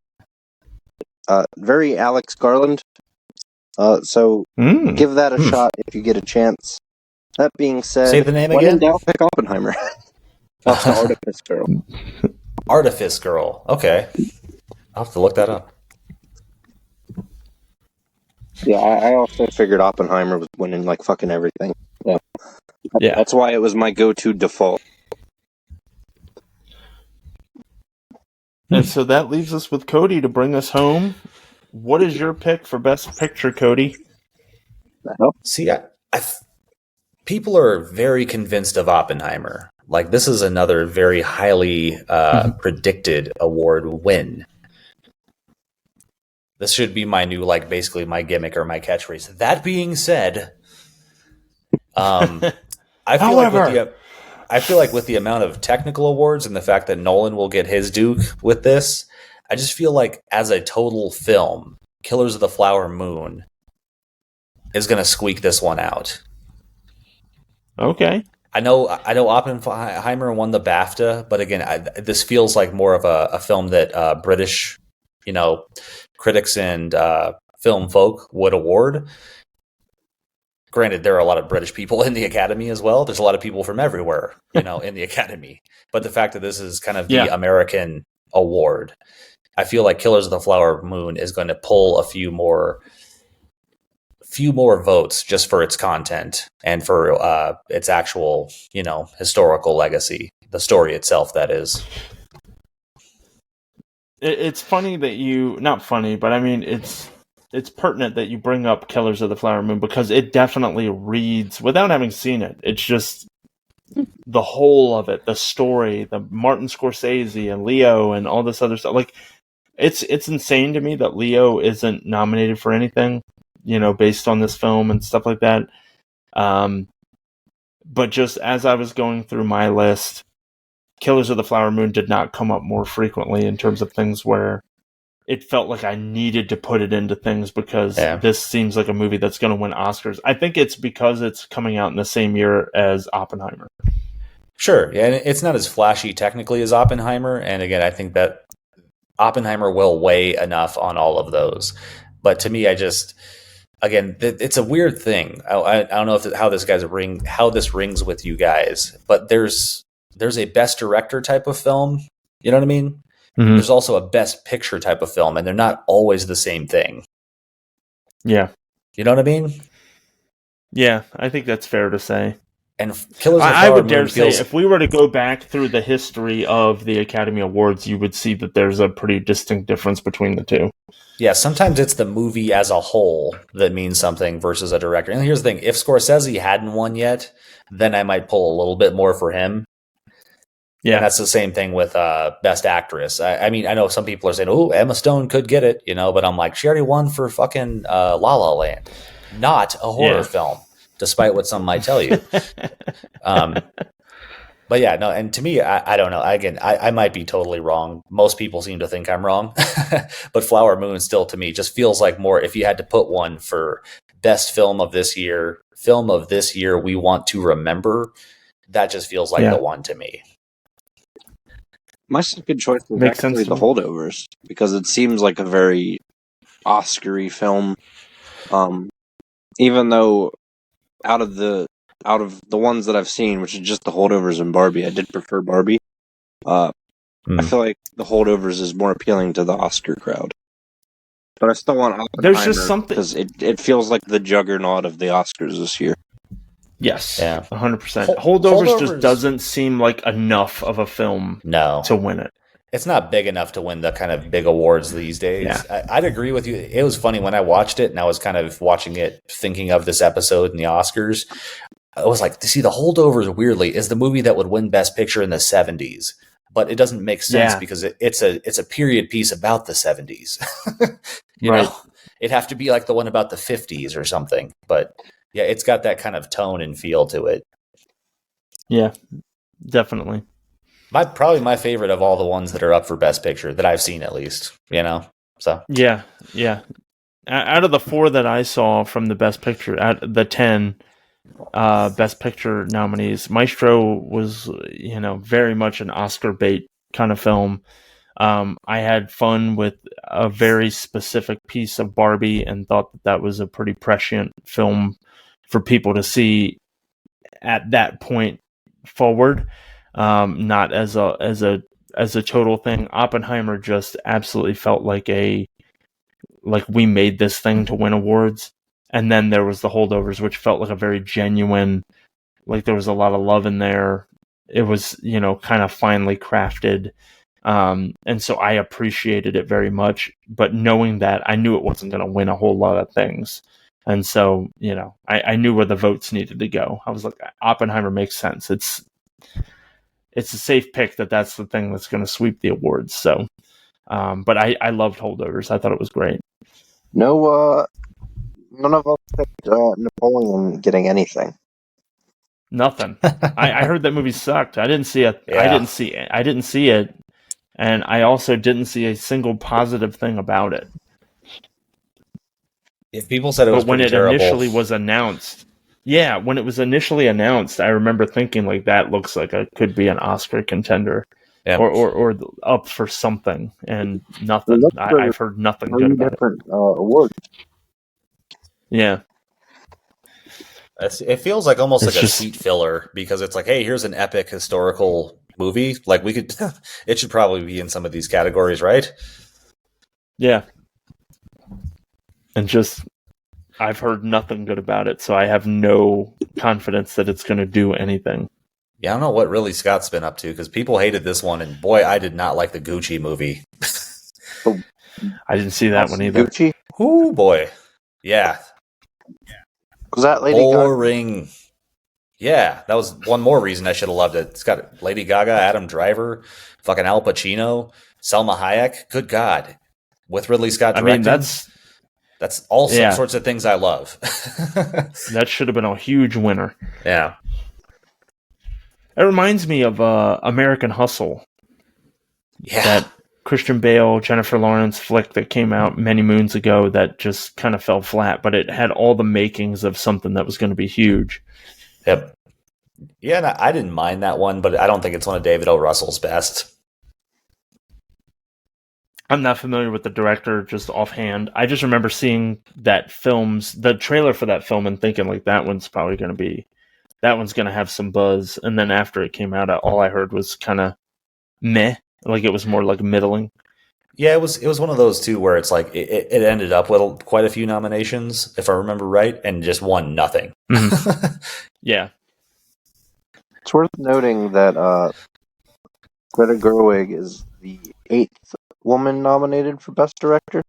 Very Alex Garland. So give that a shot if you get a chance. That being said, say the name when again. in doubt, pick Oppenheimer. That's The Artifice Girl. Artifice Girl. Okay, I'll have to look that up. Yeah, I also figured Oppenheimer was winning like fucking everything. Yeah, that's why it was my go-to default. And so that leaves us with Cody to bring us home. What is your pick for Best Picture, Cody? See, people are very convinced of Oppenheimer. Like, this is another very highly predicted award win. This should be my new, like, basically my gimmick or my catchphrase. That being said, I feel like with the amount of technical awards and the fact that Nolan will get his due with this, I just feel like as a total film, Killers of the Flower Moon is going to squeak this one out. Okay. I know Oppenheimer won the BAFTA, but again, this feels like more of a film that British, critics and film folk would award. Granted, there are a lot of British people in the Academy as well. There's a lot of people from everywhere, in the Academy. But the fact that this is kind of the American award, I feel like Killers of the Flower Moon is going to pull a few more votes just for its content and for its actual, historical legacy, the story itself, that is. It's funny that not funny, but I mean, it's pertinent that you bring up Killers of the Flower Moon, because it definitely reads, without having seen it, it's just the whole of it, the story, the Martin Scorsese and Leo and all this other stuff. Like, it's insane to me that Leo isn't nominated for anything, based on this film and stuff like that. But just as I was going through my list, Killers of the Flower Moon did not come up more frequently in terms of things where it felt like I needed to put it into things, because this seems like a movie that's going to win Oscars. I think it's because it's coming out in the same year as Oppenheimer. Sure. Yeah, and it's not as flashy technically as Oppenheimer. And again, I think that Oppenheimer will weigh enough on all of those. But to me, it's a weird thing. I don't know how this rings with you guys, but there's a best director type of film. You know what I mean? Mm-hmm. There's also a best picture type of film, and they're not always the same thing. Yeah. You know what I mean? Yeah, I think that's fair to say. And Killers of the Flower I would Moon dare say, if we were to go back through the history of the Academy Awards, you would see that there's a pretty distinct difference between the two. Yeah, sometimes it's the movie as a whole that means something versus a director. And here's the thing, if Scorsese hadn't won yet, then I might pull a little bit more for him. Yeah, and that's the same thing with Best Actress. I mean, I know some people are saying, "Oh, Emma Stone could get it," but I'm like, she already won for fucking La La Land, not a horror film, despite what some might tell you. But yeah, no, and to me, I don't know. Again, I might be totally wrong. Most people seem to think I'm wrong, but Flower Moon still, to me, just feels like more. If you had to put one for best film of this year we want to remember, that just feels like the one to me. My second choice was actually The Holdovers, because it seems like a very Oscar-y film. Even though out of the ones that I've seen, which is just The Holdovers and Barbie, I did prefer Barbie. I feel like The Holdovers is more appealing to the Oscar crowd. But I still want Oppenheimer. There's just something, because it feels like the juggernaut of the Oscars this year. Yes, 100%. Holdovers just doesn't seem like enough of a film to win it. It's not big enough to win the kind of big awards these days. Yeah. I'd agree with you. It was funny when I watched it, and I was kind of watching it thinking of this episode and the Oscars. I was like, see, The Holdovers, weirdly, is the movie that would win Best Picture in the 70s. But it doesn't make sense because it's a period piece about the 70s. you know, it'd have to be like the one about the 50s or something. But yeah, it's got that kind of tone and feel to it. Yeah, definitely. Probably my favorite of all the ones that are up for Best Picture that I've seen, at least. So yeah. Out of the 4 that I saw from the Best Picture, out of the 10 Best Picture nominees, Maestro was very much an Oscar bait kind of film. I had fun with a very specific piece of Barbie and thought that was a pretty prescient film for people to see at that point forward, not as a total thing. Oppenheimer just absolutely felt like we made this thing to win awards. And then there was The Holdovers, which felt like a very genuine, like there was a lot of love in there. It was, kind of finely crafted. And so I appreciated it very much, but knowing that, I knew it wasn't going to win a whole lot of things. And so, I knew where the votes needed to go. I was like, Oppenheimer makes sense. It's a safe pick that's the thing that's going to sweep the awards. So, but I loved Holdovers. I thought it was great. No, none of us picked Napoleon getting anything. Nothing. I heard that movie sucked. I didn't see it. Yeah. I didn't see it. and I also didn't see a single positive thing about it. If people said it was But when pretty it terrible, initially was announced, when it was initially announced, I remember thinking like that looks like it could be an Oscar contender, yeah. or up for something, and nothing. Well, that's I've heard nothing good about it. different awards. Yeah, It feels like almost It's like a just- seat filler because it's like, hey, here's an epic historical movie. Like we could, it should probably be in some of these categories, right? yeah, and just I've heard nothing good about it, so I have no confidence that it's going to do anything. Yeah, I don't know what really Scott's been up to because people hated this one, and boy, I did not like the Gucci movie. I didn't see that one either. Gucci? Oh boy, yeah, Was that Lady Gaga? boring. Yeah, that was one more reason I should have loved it. It's got Lady Gaga, Adam Driver, fucking Al Pacino, Selma Hayek. Good God, with Ridley Scott I directing. mean, that's all Yeah. sorts of things I love. that should have been a huge winner. Yeah. It reminds me of American Hustle, Yeah. that Christian Bale, Jennifer Lawrence flick that came out many moons ago that just kind of fell flat, but it had all the makings of something that was going to be huge. Yep. Yeah, and I didn't mind that one, but I don't think it's one of David O. Russell's best. I'm not familiar with the director just offhand. I just remember seeing the trailer for that film and thinking like that one's going to have some buzz. And then after it came out, all I heard was kind of meh. Like it was more like middling. Yeah, it was one of those too where it's like it ended up with quite a few nominations, if I remember right, and just won nothing. Yeah. It's worth noting that Greta Gerwig is the 8th woman nominated for Best Director.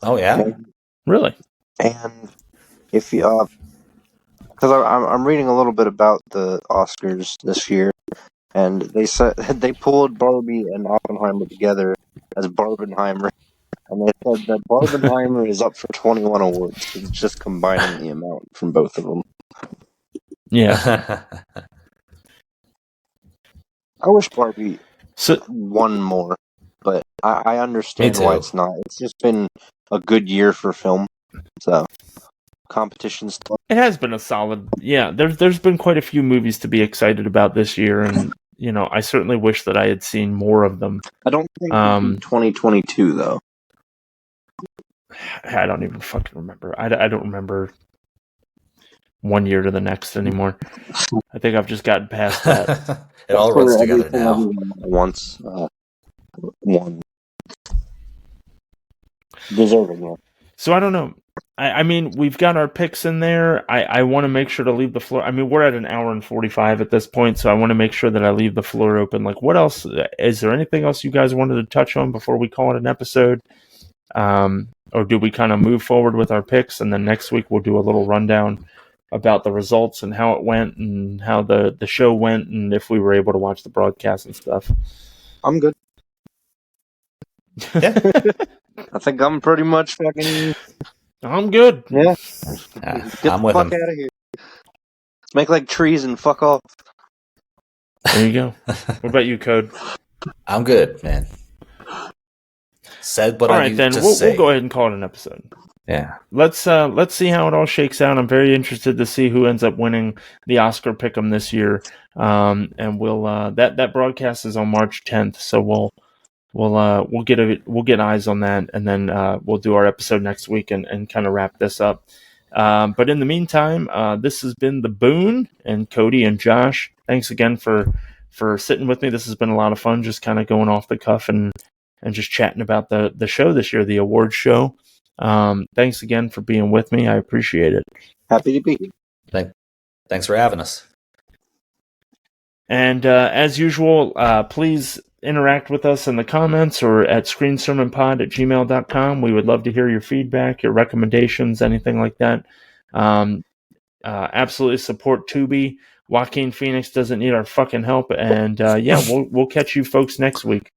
Oh yeah. Really? And if you, because I'm reading a little bit about the Oscars this year, and they said they pulled Barbie and Oppenheimer together as Barbenheimer, and they said that Barbenheimer is up for 21 awards. It's just combining the amount from both of them. Yeah. I wish Barbie So won more, but I understand Me why too. it's not. It's just been a good year for film, so competition's tough. it has been a solid. Yeah, there's been quite a few movies to be excited about this year, and I certainly wish that I had seen more of them. I don't think 2022 though. I don't even fucking remember. I don't remember one year to the next anymore. I think I've just gotten past that. It all runs together now. Once one deserving one. So I don't know. I mean, we've got our picks in there. I want to make sure to leave the floor. I mean, we're at an hour and 45 at this point, so I want to make sure that I leave the floor open. Like, what else? Is there anything else you guys wanted to touch on before we call it an episode? Or do we kind of move forward with our picks, and then next week we'll do a little rundown about the results and how it went and how the show went and if we were able to watch the broadcast and stuff? I'm good. Yeah. I think I'm pretty much fucking. I'm good. Yeah. Yeah, Get I'm the with fuck him. out of here. Let's make like trees and fuck off. There you go. What about you, Code? I'm good, man. Said what All I right, need then to we'll say. go ahead and call it an episode. Yeah. Let's see how it all shakes out. I'm very interested to see who ends up winning the Oscar Pick'em this year. And we'll that broadcast is on March 10th, so we'll get eyes on that, and then we'll do our episode next week and kind of wrap this up. But in the meantime, this has been the Boone and Cody and Josh. Thanks again for sitting with me. This has been a lot of fun, just kind of going off the cuff and just chatting about the show this year, the awards show. Thanks again for being with me. I appreciate it. Happy to be here. Thanks for having us. And as usual, please interact with us in the comments or at screensermonpod@gmail.com. We would love to hear your feedback, your recommendations, anything like that. Absolutely support Tubi. Joaquin Phoenix doesn't need our fucking help. And we'll catch you folks next week.